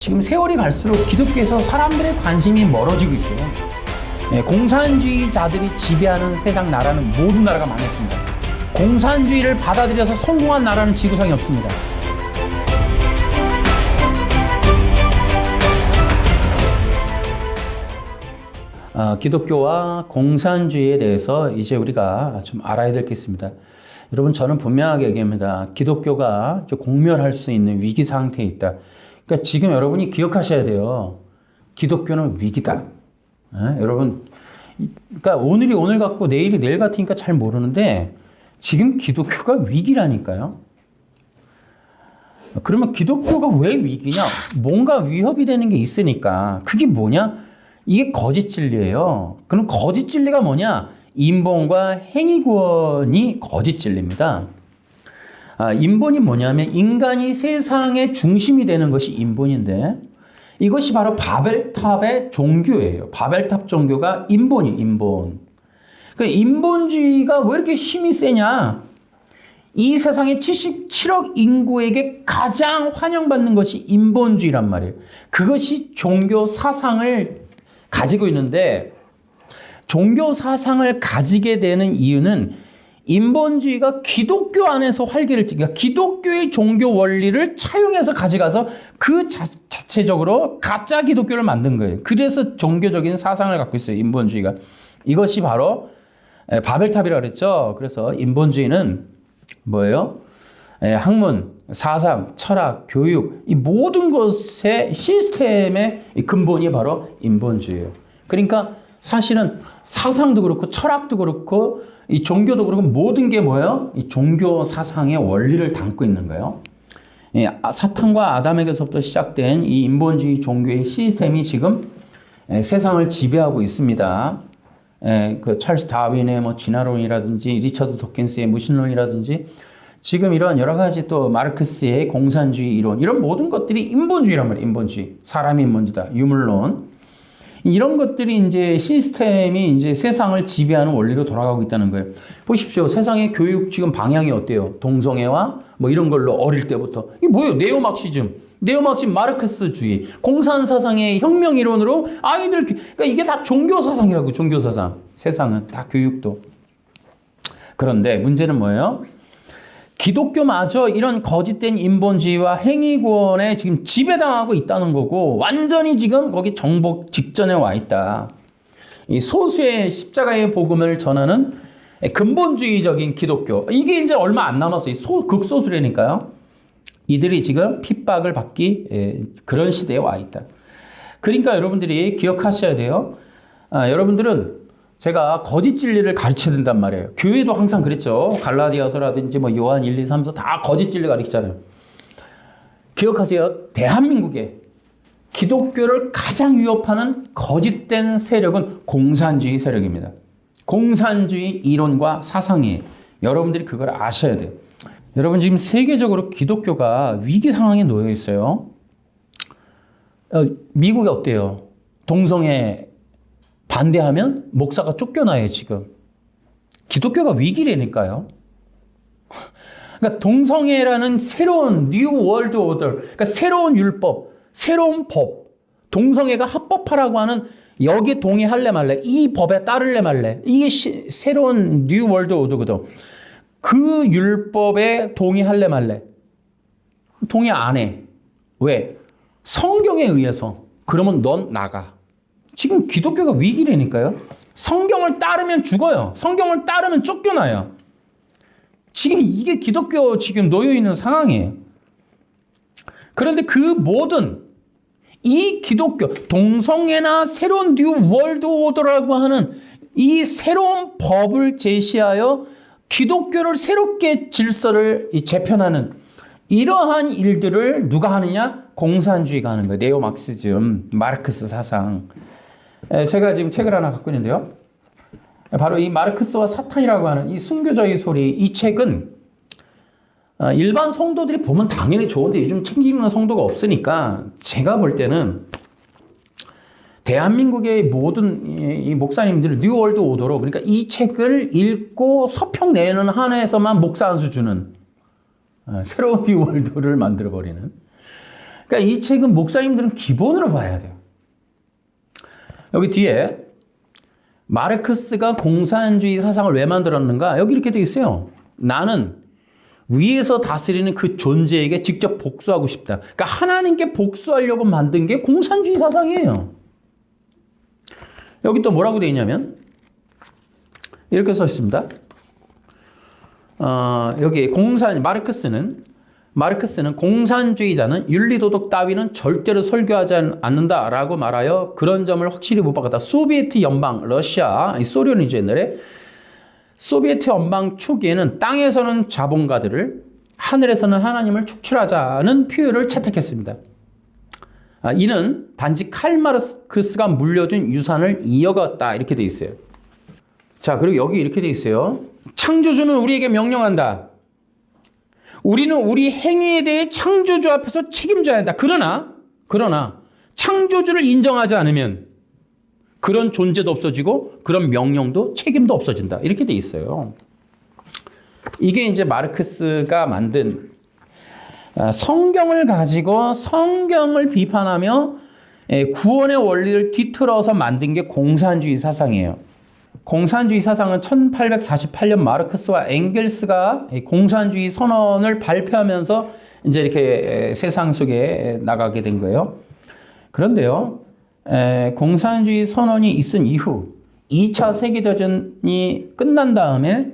지금 세월이 갈수록 기독교에서 사람들의 관심이 멀어지고 있어요. 공산주의자들이 지배하는 세상 나라는 모든 나라가 망했습니다. 공산주의를 받아들여서 성공한 나라는 지구상에 없습니다. 기독교와 공산주의에 대해서 이제 우리가 좀 알아야 될 게 있습니다. 여러분, 저는 분명하게 얘기합니다. 기독교가 공멸할 수 있는 위기 상태에 있다. 그러니까 지금 여러분이 기억하셔야 돼요. 기독교는 위기다. 여러분, 그러니까 오늘이 오늘 같고 내일이 내일 같으니까 잘 모르는데 지금 기독교가 위기라니까요. 그러면 기독교가 왜 위기냐? 뭔가 위협이 되는 게 있으니까. 그게 뭐냐? 이게 거짓 진리예요. 그럼 거짓 진리가 뭐냐? 인본과 행위구원이 거짓 진리입니다. 인본이 뭐냐면 인간이 세상의 중심이 되는 것이 인본인데 이것이 바로 바벨탑의 종교예요. 바벨탑 종교가 인본이 인본. 그러니까 인본주의가 왜 이렇게 힘이 세냐? 이 세상의 77억 인구에게 가장 환영받는 것이 인본주의란 말이에요. 그것이 종교 사상을 가지고 있는데 종교 사상을 가지게 되는 이유는 인본주의가 기독교 안에서 활기를 띠니까 그러니까 기독교의 종교 원리를 차용해서 가져가서 그 자체적으로 가짜 기독교를 만든 거예요. 그래서 종교적인 사상을 갖고 있어요. 인본주의가. 이것이 바로 바벨탑이라고 그랬죠. 그래서 인본주의는 뭐예요? 학문, 사상, 철학, 교육 이 모든 것의 시스템의 근본이 바로 인본주의예요. 그러니까 사실은 사상도 그렇고 철학도 그렇고 이 종교도 그렇고 모든 게 뭐예요? 이 종교 사상의 원리를 담고 있는 거예요. 사탄과 아담에게서부터 시작된 이 인본주의 종교의 시스템이 지금 세상을 지배하고 있습니다. 그 찰스 다윈의 뭐 진화론이라든지 리처드 도킨스의 무신론이라든지 지금 이런 여러 가지 또 마르크스의 공산주의 이론 이런 모든 것들이 인본주의란 말이에요. 인본주의. 사람이 인본주의다. 유물론. 이런 것들이 이제 시스템이 이제 세상을 지배하는 원리로 돌아가고 있다는 거예요. 보십시오. 세상의 교육 지금 방향이 어때요? 동성애와 뭐 이런 걸로 어릴 때부터. 이게 뭐예요? 네오막시즘. 네오막시즘 마르크스주의. 공산사상의 혁명 이론으로 아이들, 그러니까 이게 다 종교사상이라고, 종교사상. 세상은 다 교육도. 그런데 문제는 뭐예요? 기독교마저 이런 거짓된 인본주의와 행위구원에 지금 지배당하고 있다는 거고 완전히 지금 거기 정복 직전에 와 있다. 이 소수의 십자가의 복음을 전하는 근본주의적인 기독교. 이게 이제 얼마 안 남았어요. 극소수라니까요. 이들이 지금 핍박을 받기 그런 시대에 와 있다. 그러니까 여러분들이 기억하셔야 돼요. 여러분들은 제가 거짓 진리를 가르쳐야 된단 말이에요. 교회도 항상 그랬죠. 갈라디아서라든지 뭐 요한 1, 2, 3서 다 거짓 진리 가르치잖아요. 기억하세요. 대한민국에 기독교를 가장 위협하는 거짓된 세력은 공산주의 세력입니다. 공산주의 이론과 사상이에요. 여러분들이 그걸 아셔야 돼요. 여러분 지금 세계적으로 기독교가 위기 상황에 놓여 있어요. 미국이 어때요? 동성애 반대하면 목사가 쫓겨나요, 지금. 기독교가 위기라니까요. 그러니까 동성애라는 새로운 뉴 월드 오더, 그러니까 새로운 율법, 새로운 법, 동성애가 합법화라고 하는 여기에 동의할래 말래, 이 법에 따를래 말래, 이게 새로운 뉴 월드 오더거든. 그 율법에 동의할래 말래. 동의 안 해. 왜? 성경에 의해서. 그러면 넌 나가. 지금 기독교가 위기라니까요. 성경을 따르면 죽어요. 성경을 따르면 쫓겨나요. 지금 이게 기독교 지금 놓여 있는 상황이에요. 그런데 그 모든 이 기독교, 동성애나 새로운 뉴 월드 오더라고 하는 이 새로운 법을 제시하여 기독교를 새롭게 질서를 재편하는 이러한 일들을 누가 하느냐? 공산주의가 하는 거예요. 네오막시즘, 마르크스 사상. 제가 지금 책을 하나 갖고 있는데요. 바로 이 마르크스와 사탄이라고 하는 이 순교자의 소리, 이 책은 일반 성도들이 보면 당연히 좋은데 요즘 책 읽는 성도가 없으니까 제가 볼 때는 대한민국의 모든 이 목사님들을 뉴월드 오더로 그러니까 이 책을 읽고 서평 내는 한에서만 목사 한 수 주는 새로운 뉴월드를 만들어버리는 그러니까 이 책은 목사님들은 기본으로 봐야 돼요. 여기 뒤에 마르크스가 공산주의 사상을 왜 만들었는가? 여기 이렇게 되어 있어요. 나는 위에서 다스리는 그 존재에게 직접 복수하고 싶다. 그러니까 하나님께 복수하려고 만든 게 공산주의 사상이에요. 여기 또 뭐라고 되어 있냐면 이렇게 써 있습니다. 여기 마르크스는 공산주의자는 윤리도덕 따위는 절대로 설교하지 않는다라고 말하여 그런 점을 확실히 못 박았다. 소비에트 연방, 러시아, 소련이죠 옛날에. 소비에트 연방 초기에는 땅에서는 자본가들을, 하늘에서는 하나님을 축출하자는 표현을 채택했습니다. 이는 단지 칼 마르크스가 물려준 유산을 이어갔다 이렇게 돼 있어요. 자, 그리고 여기 이렇게 돼 있어요. 창조주는 우리에게 명령한다. 우리는 우리 행위에 대해 창조주 앞에서 책임져야 한다. 그러나 창조주를 인정하지 않으면 그런 존재도 없어지고 그런 명령도 책임도 없어진다. 이렇게 돼 있어요. 이게 이제 마르크스가 만든 성경을 가지고 성경을 비판하며 구원의 원리를 뒤틀어서 만든 게 공산주의 사상이에요. 공산주의 사상은 1848년 마르크스와 엥겔스가 공산주의 선언을 발표하면서 이제 이렇게 세상 속에 나가게 된 거예요. 그런데요, 공산주의 선언이 있은 이후 2차 세계대전이 끝난 다음에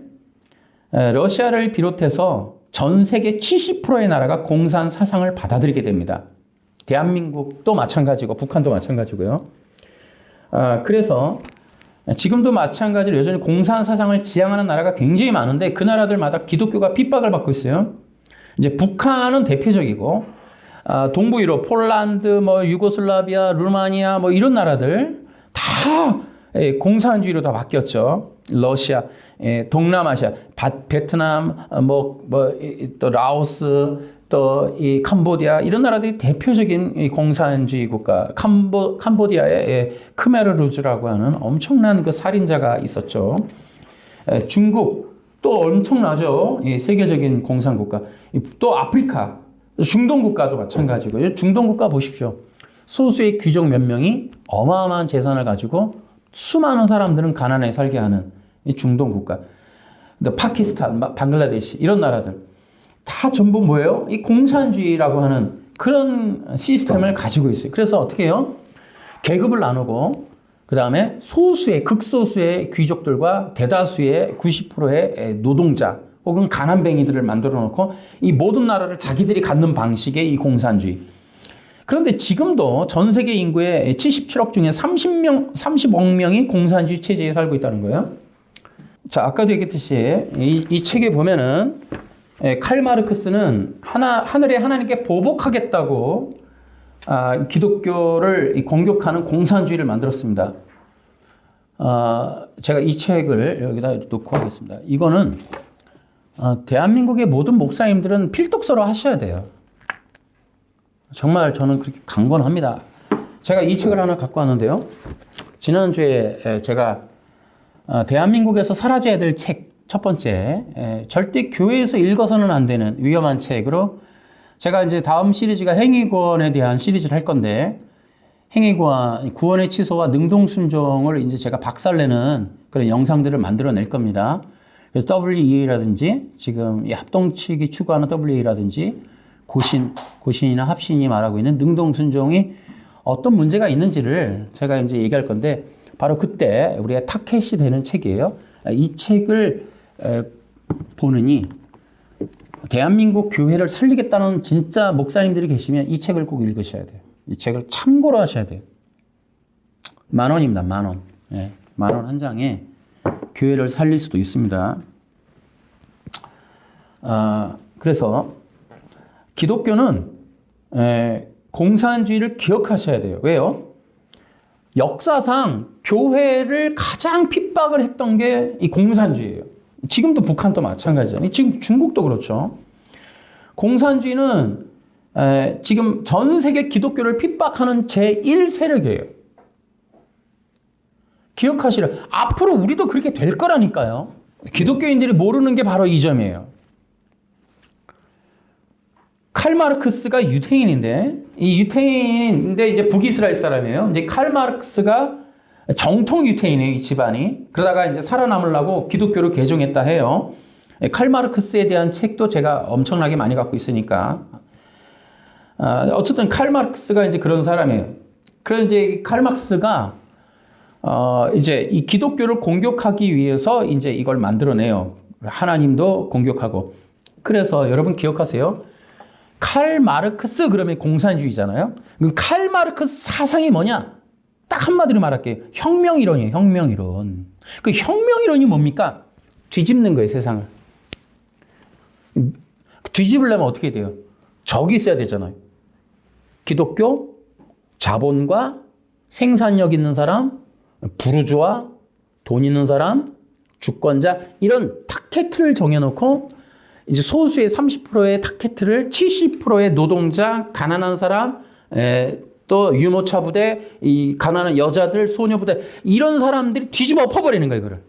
러시아를 비롯해서 전 세계 70%의 나라가 공산 사상을 받아들이게 됩니다. 대한민국도 마찬가지고 북한도 마찬가지고요. 그래서 지금도 마찬가지로 여전히 공산 사상을 지향하는 나라가 굉장히 많은데 그 나라들마다 기독교가 핍박을 받고 있어요. 이제 북한은 대표적이고 동부 유럽, 폴란드, 유고슬라비아, 루마니아 이런 나라들 다 공산주의로 다 바뀌었죠. 러시아, 동남아시아, 베트남, 또 라오스, 또 이 캄보디아 이런 나라들이 대표적인 이 공산주의 국가. 캄보디아에 크메르루즈라고 하는 엄청난 그 살인자가 있었죠. 중국 또 엄청나죠. 이 세계적인 공산 국가. 또 아프리카, 중동 국가도 마찬가지고요. 중동 국가 보십시오. 소수의 귀족 몇 명이 어마어마한 재산을 가지고 수많은 사람들은 가난하게 살게 하는 이 중동 국가. 파키스탄, 방글라데시 이런 나라들 다 전부 뭐예요? 이 공산주의라고 하는 그런 시스템을 가지고 있어요. 그래서 어떻게 해요? 계급을 나누고 그 다음에 소수의 극소수의 귀족들과 대다수의 90%의 노동자 혹은 가난뱅이들을 만들어 놓고 이 모든 나라를 자기들이 갖는 방식의 이 공산주의. 그런데 지금도 전 세계 인구의 77억 중에 30억 명이 공산주의 체제에 살고 있다는 거예요. 자, 아까도 얘기했듯이 이 책에 보면은 칼 마르크스는 하늘의 하나님께 보복하겠다고 기독교를 공격하는 공산주의를 만들었습니다. 제가 이 책을 여기다 놓고 하겠습니다. 이거는 대한민국의 모든 목사님들은 필독서로 하셔야 돼요. 정말 저는 그렇게 강권합니다. 제가 이 책을 하나 갖고 왔는데요. 지난주에 제가 대한민국에서 사라져야 될 책 첫 번째, 절대 교회에서 읽어서는 안 되는 위험한 책으로 제가 이제 다음 시리즈가 행위구원에 대한 시리즈를 할 건데 행위구원, 구원의 취소와 능동순종을 이제 제가 박살내는 그런 영상들을 만들어낼 겁니다. 그래서 WEA라든지 지금 이 합동측이 추구하는 WEA라든지 고신이나 합신이 말하고 있는 능동순종이 어떤 문제가 있는지를 제가 이제 얘기할 건데 바로 그때 우리가 타켓이 되는 책이에요. 이 책을 보느니 대한민국 교회를 살리겠다는 진짜 목사님들이 계시면 이 책을 꼭 읽으셔야 돼요. 이 책을 참고로 하셔야 돼요. 10,000원입니다. 10,000원. 예, 10,000원 한 장에 교회를 살릴 수도 있습니다. 그래서 기독교는 공산주의를 기억하셔야 돼요. 왜요? 역사상 교회를 가장 핍박을 했던 게 이 공산주의예요. 지금도 북한도 마찬가지잖아요. 지금 중국도 그렇죠. 공산주의는 지금 전 세계 기독교를 핍박하는 제1세력이에요. 기억하시라. 앞으로 우리도 그렇게 될 거라니까요. 기독교인들이 모르는 게 바로 이 점이에요. 칼마르크스가 유태인인데, 이 유태인인데 이제 북이스라엘 사람이에요. 이제 칼마르크스가 정통 유태인이에요, 이 집안이. 그러다가 이제 살아남으려고 기독교를 개종했다 해요. 칼마르크스에 대한 책도 제가 엄청나게 많이 갖고 있으니까. 어쨌든 칼마르크스가 이제 그런 사람이에요. 그래서 이제 칼마르크스가 이제 이 기독교를 공격하기 위해서 이제 이걸 만들어내요. 하나님도 공격하고. 그래서 여러분 기억하세요. 칼마르크스 그러면 공산주의잖아요. 그럼 칼마르크스 사상이 뭐냐? 딱 한마디로 말할게요. 혁명이론이에요. 혁명이론. 그 혁명이론이 뭡니까? 뒤집는 거예요, 세상을. 뒤집으려면 어떻게 돼요? 적이 있어야 되잖아요. 기독교, 자본과 생산력 있는 사람, 부르주아, 돈 있는 사람, 주권자, 이런 타켓을 정해놓고 이제 소수의 30%의 타켓을 70%의 노동자, 가난한 사람, 또 유모차 부대, 이 가난한 여자들, 소녀 부대, 이런 사람들이 뒤집어 엎어버리는 거예요, 이거를.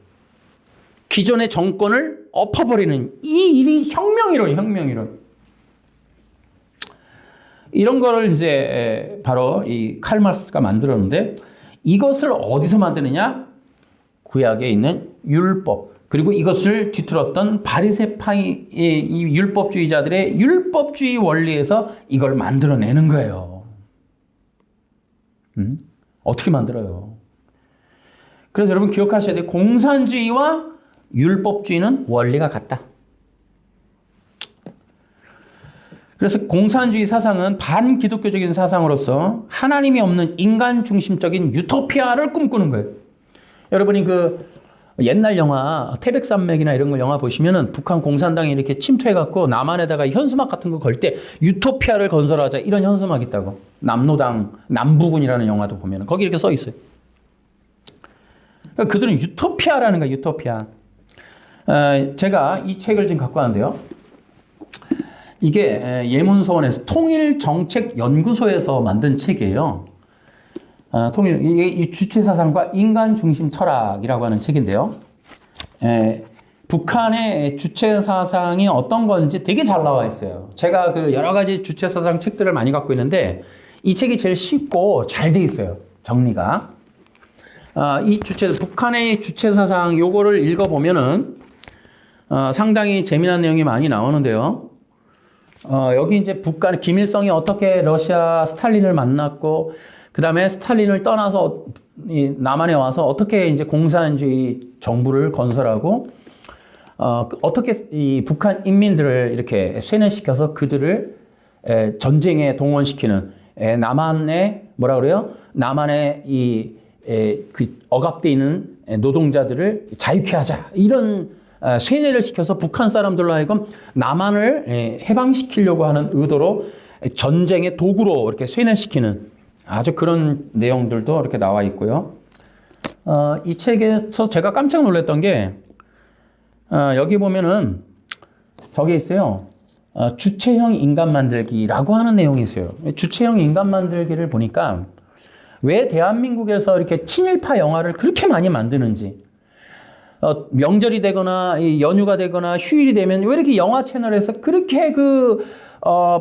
기존의 정권을 엎어버리는 이 일이 혁명이론이에요, 혁명이론. 이런 거를 이제 바로 이 칼마르크스가 만들었는데, 이것을 어디서 만드느냐? 구약에 있는 율법. 그리고 이것을 뒤틀었던 바리새파의 이 율법주의자들의 율법주의 원리에서 이걸 만들어내는 거예요. 어떻게 만들어요? 그래서 여러분 기억하셔야 돼요. 공산주의와 율법주의는 원리가 같다. 그래서 공산주의 사상은 반기독교적인 사상으로서 하나님이 없는 인간 중심적인 유토피아를 꿈꾸는 거예요. 여러분이 그 옛날 영화 태백산맥이나 이런 거 영화 보시면은 북한 공산당이 이렇게 침투해갖고 남한에다가 현수막 같은 거 걸 때 유토피아를 건설하자 이런 현수막 있다고. 남로당 남부군이라는 영화도 보면은 거기 이렇게 써 있어요. 그러니까 그들은 유토피아라는 거예요. 유토피아. 제가 이 책을 지금 갖고 왔는데요. 이게 예문서원에서 통일정책연구소에서 만든 책이에요. 이게 이 주체사상과 인간중심 철학이라고 하는 책인데요. 북한의 주체사상이 어떤 건지 되게 잘 나와 있어요. 제가 그 여러 가지 주체사상 책들을 많이 갖고 있는데 이 책이 제일 쉽고 잘 돼 있어요. 정리가. 북한의 주체사상 요거를 읽어보면은 상당히 재미난 내용이 많이 나오는데요. 여기 이제 북한, 김일성이 어떻게 러시아 스탈린을 만났고, 그 다음에 스탈린을 떠나서 남한에 와서 어떻게 이제 공산주의 정부를 건설하고, 어떻게 이 북한 인민들을 이렇게 쇠뇌시켜서 그들을 전쟁에 동원시키는, 남한의, 뭐라 그래요? 남한의 그 억압되어 있는 노동자들을 자유케 하자. 이런 쇠뇌를 시켜서 북한 사람들로 하여금 남한을 해방시키려고 하는 의도로 전쟁의 도구로 이렇게 쇠뇌시키는 아주 그런 내용들도 이렇게 나와 있고요. 이 책에서 제가 깜짝 놀랐던 게 여기 보면은 저기 있어요. 주체형 인간 만들기라고 하는 내용이 있어요. 주체형 인간 만들기를 보니까 왜 대한민국에서 이렇게 친일파 영화를 그렇게 많이 만드는지, 명절이 되거나 연휴가 되거나 휴일이 되면 왜 이렇게 영화 채널에서 그렇게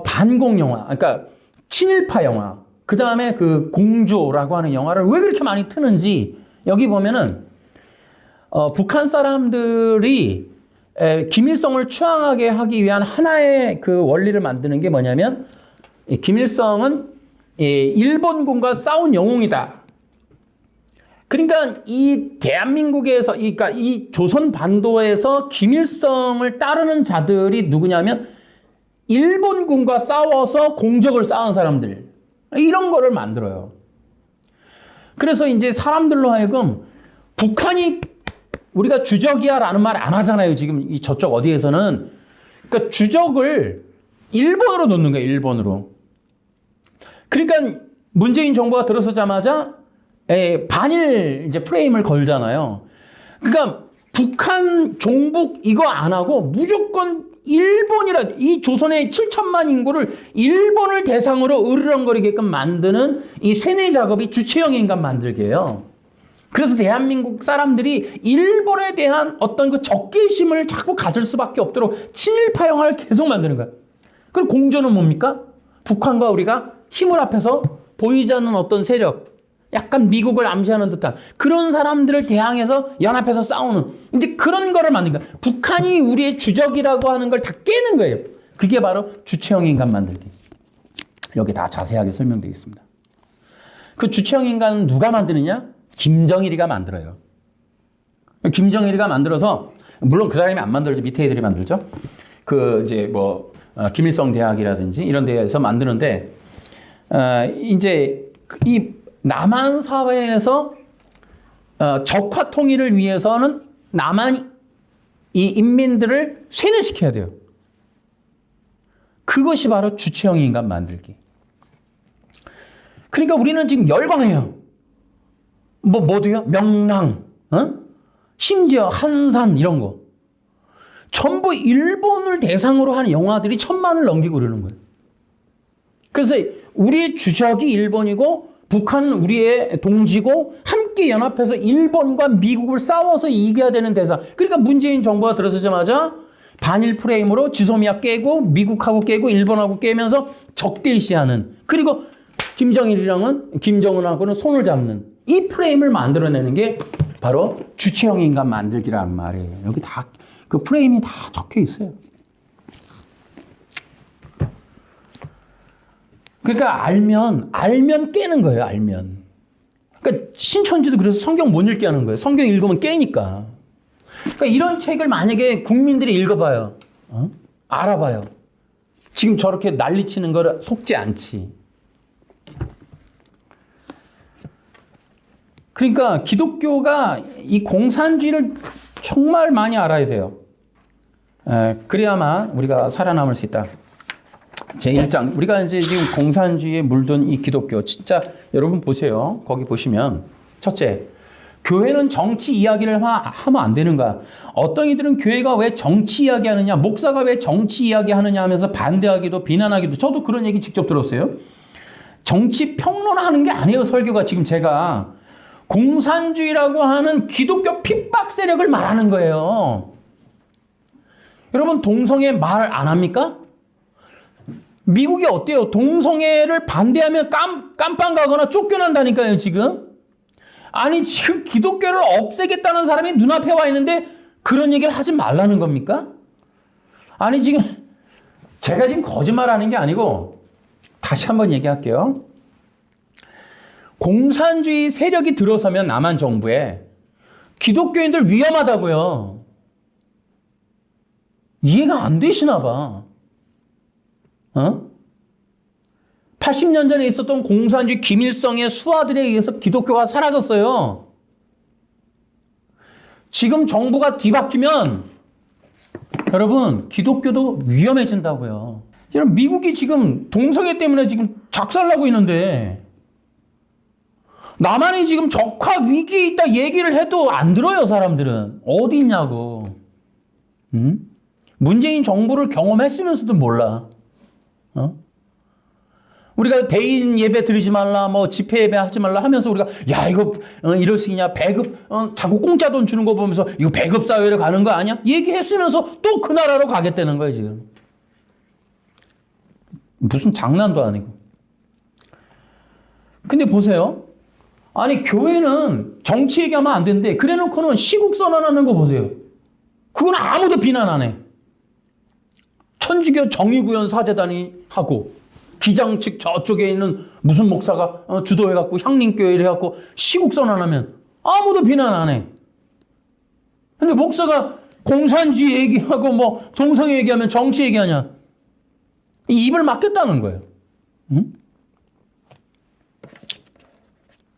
반공 영화, 그러니까 친일파 영화, 그 다음에 그 공조라고 하는 영화를 왜 그렇게 많이 트는지, 여기 보면은 북한 사람들이 김일성을 추앙하게 하기 위한 하나의 그 원리를 만드는 게 뭐냐면, 김일성은 일본군과 싸운 영웅이다. 그러니까 이 대한민국에서, 그러니까 이 조선 반도에서 김일성을 따르는 자들이 누구냐면 일본군과 싸워서 공적을 쌓은 사람들, 이런 거를 만들어요. 그래서 이제 사람들로 하여금 북한이 우리가 주적이야라는 말 안 하잖아요. 지금 이 저쪽 어디에서는. 그러니까 주적을 일본으로 놓는 거예요. 일본으로. 그러니까 문재인 정부가 들어서자마자 반일 이제 프레임을 걸잖아요. 그러니까 북한, 종북 이거 안 하고 무조건 일본이라, 이 조선의 7천만 인구를 일본을 대상으로 으르렁거리게끔 만드는 이 쇠뇌 작업이 주체형 인간 만들기예요. 그래서 대한민국 사람들이 일본에 대한 어떤 그 적개심을 자꾸 가질 수밖에 없도록 친일파 영화를 계속 만드는 거야. 그리고 공조는 뭡니까? 북한과 우리가 힘을 합해서 보이지 않는 어떤 세력, 약간 미국을 암시하는 듯한 그런 사람들을 대항해서 연합해서 싸우는 이제 그런 거를 만든 거야. 북한이 우리의 주적이라고 하는 걸 다 깨는 거예요. 그게 바로 주체형 인간 만들기. 여기 다 자세하게 설명되어 있습니다. 그 주체형 인간은 누가 만드느냐? 김정일이가 만들어요. 김정일이가 만들어서 물론 그 사람이 안 만들죠. 밑에 애들이 만들죠. 그 이제 뭐 김일성 대학이라든지 이런 데에서 만드는데 이제 이 남한 사회에서 적화 통일을 위해서는 남한 이 인민들을 쇄신시켜야 돼요. 그것이 바로 주체형 인간 만들기. 그러니까 우리는 지금 열광해요. 뭐도요? 명랑, 심지어 한산 이런 거. 전부 일본을 대상으로 한 영화들이 1000만을 넘기고 그러는 거예요. 그래서 우리의 주적이 일본이고 북한은 우리의 동지고 함께 연합해서 일본과 미국을 싸워서 이겨야 되는 대상. 그러니까 문재인 정부가 들어서자마자 반일 프레임으로 지소미아 깨고 미국하고 깨고 일본하고 깨면서 적대시하는, 그리고 김정은하고는 손을 잡는 이 프레임을 만들어내는 게 바로 주체형 인간 만들기라는 말이에요. 여기 다 그 프레임이 다 적혀 있어요. 그러니까 알면 깨는 거예요. 알면. 그러니까 신천지도 그래서 성경 못 읽게 하는 거예요. 성경 읽으면 깨니까. 그러니까 이런 책을 만약에 국민들이 읽어봐요. 알아봐요. 지금 저렇게 난리치는 거를 속지 않지. 그러니까 기독교가 이 공산주의를 정말 많이 알아야 돼요. 그래야만 우리가 살아남을 수 있다. 제1장. 우리가 이제 지금 공산주의에 물든 이 기독교. 진짜 여러분 보세요. 거기 보시면 첫째, 교회는 정치 이야기를 하면 안 되는가? 어떤 이들은 교회가 왜 정치 이야기 하느냐? 목사가 왜 정치 이야기 하느냐 하면서 반대하기도 비난하기도. 저도 그런 얘기 직접 들었어요. 정치 평론하는 게 아니에요. 설교가 지금 제가. 공산주의라고 하는 기독교 핍박 세력을 말하는 거예요. 여러분 동성애 말 안 합니까? 미국이 어때요? 동성애를 반대하면 깜빵 가거나 쫓겨난다니까요, 지금. 아니, 지금 기독교를 없애겠다는 사람이 눈앞에 와 있는데 그런 얘기를 하지 말라는 겁니까? 아니, 지금 제가 지금 거짓말하는 게 아니고 다시 한번 얘기할게요. 공산주의 세력이 들어서면 남한 정부에 기독교인들 위험하다고요. 이해가 안 되시나 봐. 80년 전에 있었던 공산주의 김일성의 수하들에 의해서 기독교가 사라졌어요. 지금 정부가 뒤바뀌면 여러분 기독교도 위험해진다고요. 여러분 미국이 지금 동성애 때문에 지금 작살나고 있는데 남한이 지금 적화 위기에 있다 얘기를 해도 안 들어요. 사람들은. 어디 있냐고. 문재인 정부를 경험했으면서도 몰라. 우리가 대인 예배 드리지 말라, 뭐 집회 예배 하지 말라 하면서 우리가 야 이거 이럴 수 있냐, 배급 자꾸 공짜 돈 주는 거 보면서 이거 배급 사회로 가는 거 아니야? 얘기했으면서 또 그 나라로 가겠다는 거예요 지금. 무슨 장난도 아니고. 근데 보세요. 아니 교회는 정치 얘기하면 안 되는데 그래놓고는 시국 선언하는 거 보세요. 그건 아무도 비난 안 해. 천주교 정의구현 사재단이 하고 기장 측 저쪽에 있는 무슨 목사가 주도해갖고 향림교회를 해갖고 시국 선언하면 아무도 비난 안 해. 근데 목사가 공산주의 얘기하고 뭐 동성애 얘기하면 정치 얘기하냐. 입을 막겠다는 거예요. 응?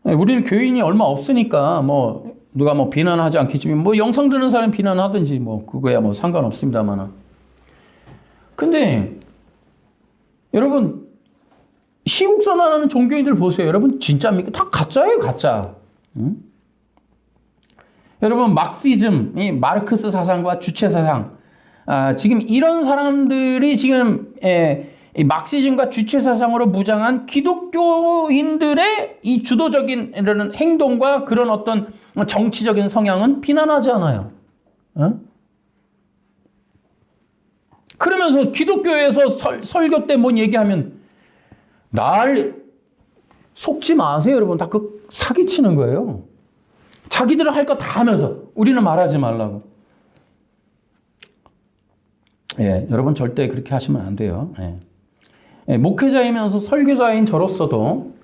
우리는 교인이 얼마 없으니까 뭐 누가 뭐 비난하지 않겠지만 뭐 영상 듣는 사람 비난하든지 뭐 그거야 뭐 상관없습니다만. 근데 여러분 시국 선언하는 종교인들 보세요. 여러분 진짜입니까? 다 가짜예요, 가짜. 응? 여러분 막시즘, 이 마르크스 사상과 주체 사상, 지금 이런 사람들이 지금 이 막시즘과 주체 사상으로 무장한 기독교인들의 이 주도적인 이런 행동과 그런 어떤 정치적인 성향은 비난하지 않아요. 어? 그러면서 기독교에서 설교 때 뭔 얘기하면 날 속지 마세요, 여러분. 다 그 사기치는 거예요. 자기들은 할 거 다 하면서 우리는 말하지 말라고. 예, 여러분 절대 그렇게 하시면 안 돼요. 예. 예, 목회자이면서 설교자인 저로서도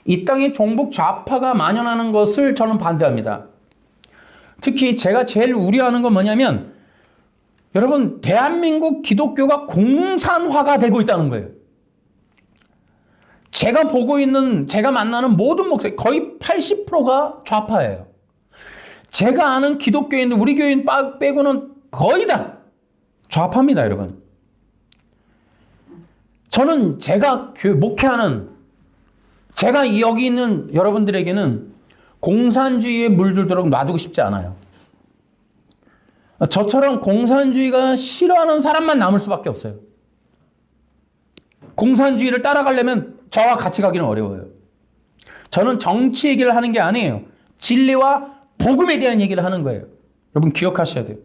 이 땅에 종북 좌파가 만연하는 것을 저는 반대합니다. 특히 제가 제일 우려하는 건 뭐냐면 여러분 대한민국 기독교가 공산화가 되고 있다는 거예요. 제가 보고 있는 제가 만나는 모든 목사 거의 80%가 좌파예요. 제가 아는 기독교인들 우리 교인 빼고는 거의 다 좌파입니다, 여러분. 저는 제가 목회하는 제가 여기 있는 여러분들에게는 공산주의에 물들도록 놔두고 싶지 않아요. 저처럼 공산주의가 싫어하는 사람만 남을 수밖에 없어요. 공산주의를 따라가려면 저와 같이 가기는 어려워요. 저는 정치 얘기를 하는 게 아니에요. 진리와 복음에 대한 얘기를 하는 거예요. 여러분 기억하셔야 돼요.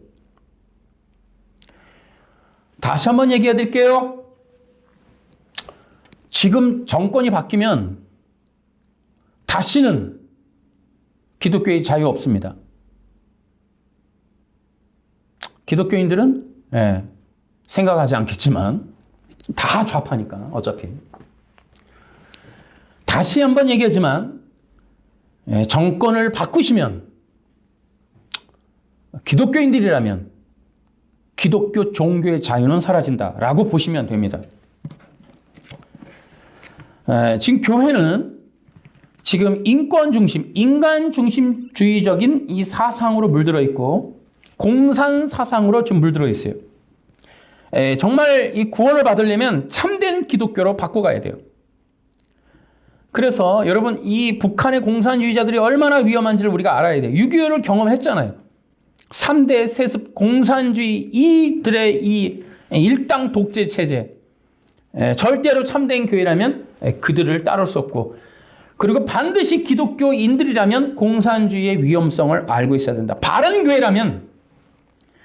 다시 한번 얘기해 드릴게요. 지금 정권이 바뀌면 다시는 기독교의 자유 없습니다. 기독교인들은 생각하지 않겠지만 다 좌파니까 어차피. 다시 한번 얘기하지만 정권을 바꾸시면 기독교인들이라면 기독교 종교의 자유는 사라진다라고 보시면 됩니다. 지금 교회는 지금 인권 중심, 인간 중심주의적인 이 사상으로 물들어 있고 공산 사상으로 지금 물들어 있어요. 정말 이 구원을 받으려면 참된 기독교로 바꿔가야 돼요. 그래서 여러분 이 북한의 공산주의자들이 얼마나 위험한지를 우리가 알아야 돼요. 6.25를 경험했잖아요. 3대 세습 공산주의 이들의 이 일당 독재 체제 절대로 참된 교회라면 그들을 따를 수 없고 그리고 반드시 기독교인들이라면 공산주의의 위험성을 알고 있어야 된다. 바른 교회라면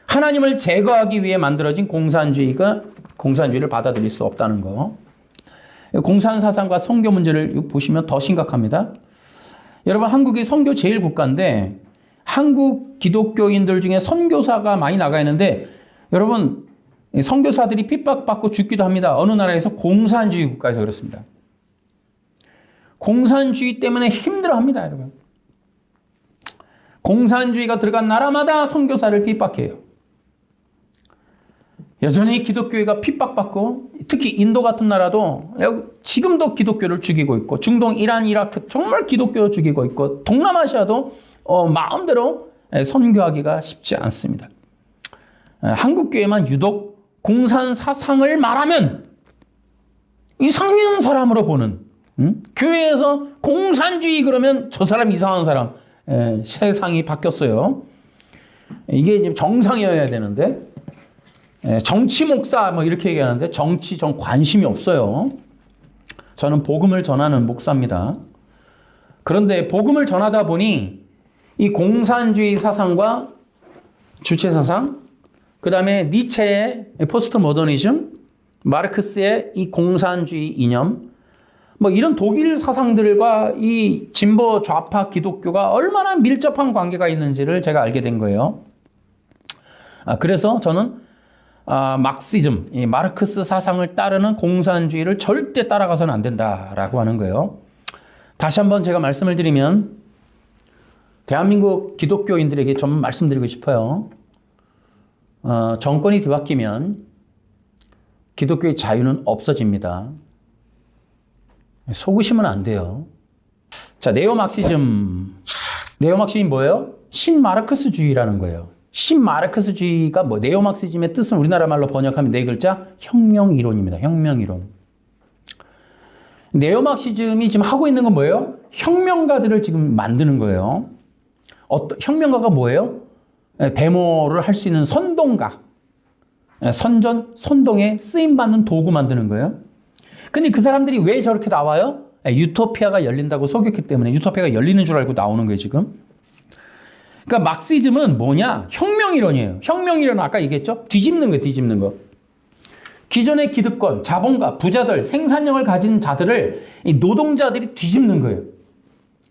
하나님을 제거하기 위해 만들어진 공산주의를 받아들일 수 없다는 거. 공산사상과 선교 문제를 보시면 더 심각합니다. 여러분 한국이 선교 제일 국가인데 한국 기독교인들 중에 선교사가 많이 나가 있는데 여러분 선교사들이 핍박받고 죽기도 합니다. 어느 나라에서 공산주의 국가에서 그렇습니다. 공산주의 때문에 힘들어합니다, 여러분. 공산주의가 들어간 나라마다 선교사를 핍박해요. 여전히 기독교회가 핍박받고 특히 인도 같은 나라도 지금도 기독교를 죽이고 있고 중동, 이란, 이라크 정말 기독교를 죽이고 있고 동남아시아도 마음대로 선교하기가 쉽지 않습니다. 한국교회만 유독 공산 사상을 말하면 이상한 사람으로 보는 교회에서 공산주의 그러면 저 사람 이상한 사람 세상이 바뀌었어요. 이게 정상이어야 되는데 정치 목사 뭐 이렇게 얘기하는데 정치 전 관심이 없어요. 저는 복음을 전하는 목사입니다. 그런데 복음을 전하다 보니 이 공산주의 사상과 주체 사상, 그 다음에 니체의 포스트 모더니즘, 마르크스의 이 공산주의 이념, 뭐 이런 독일 사상들과 이 진보 좌파 기독교가 얼마나 밀접한 관계가 있는지를 제가 알게 된 거예요. 그래서 저는 막시즘, 이 마르크스 사상을 따르는 공산주의를 절대 따라가서는 안 된다라고 하는 거예요. 다시 한번 제가 말씀을 드리면 대한민국 기독교인들에게 좀 말씀드리고 싶어요. 정권이 뒤바뀌면 기독교의 자유는 없어집니다. 속으시면 안 돼요. 자, 네오막시즘이 뭐예요? 신마르크스주의라는 거예요. 신마르크스주의가 뭐 네오막시즘의 뜻은 우리나라 말로 번역하면 네 글자 혁명이론입니다. 혁명이론. 네오막시즘이 지금 하고 있는 건 뭐예요? 혁명가들을 지금 만드는 거예요. 혁명가가 뭐예요? 데모를 할 수 있는 선동가. 선동에 쓰임받는 도구 만드는 거예요. 근데 그 사람들이 왜 저렇게 나와요? 유토피아가 열린다고 속였기 때문에 유토피아가 열리는 줄 알고 나오는 거예요, 지금. 그러니까 막시즘은 뭐냐? 혁명이론이에요. 혁명이론은 아까 얘기했죠? 뒤집는 거예요, 뒤집는 거. 기존의 기득권, 자본가, 부자들, 생산력을 가진 자들을 이 노동자들이 뒤집는 거예요.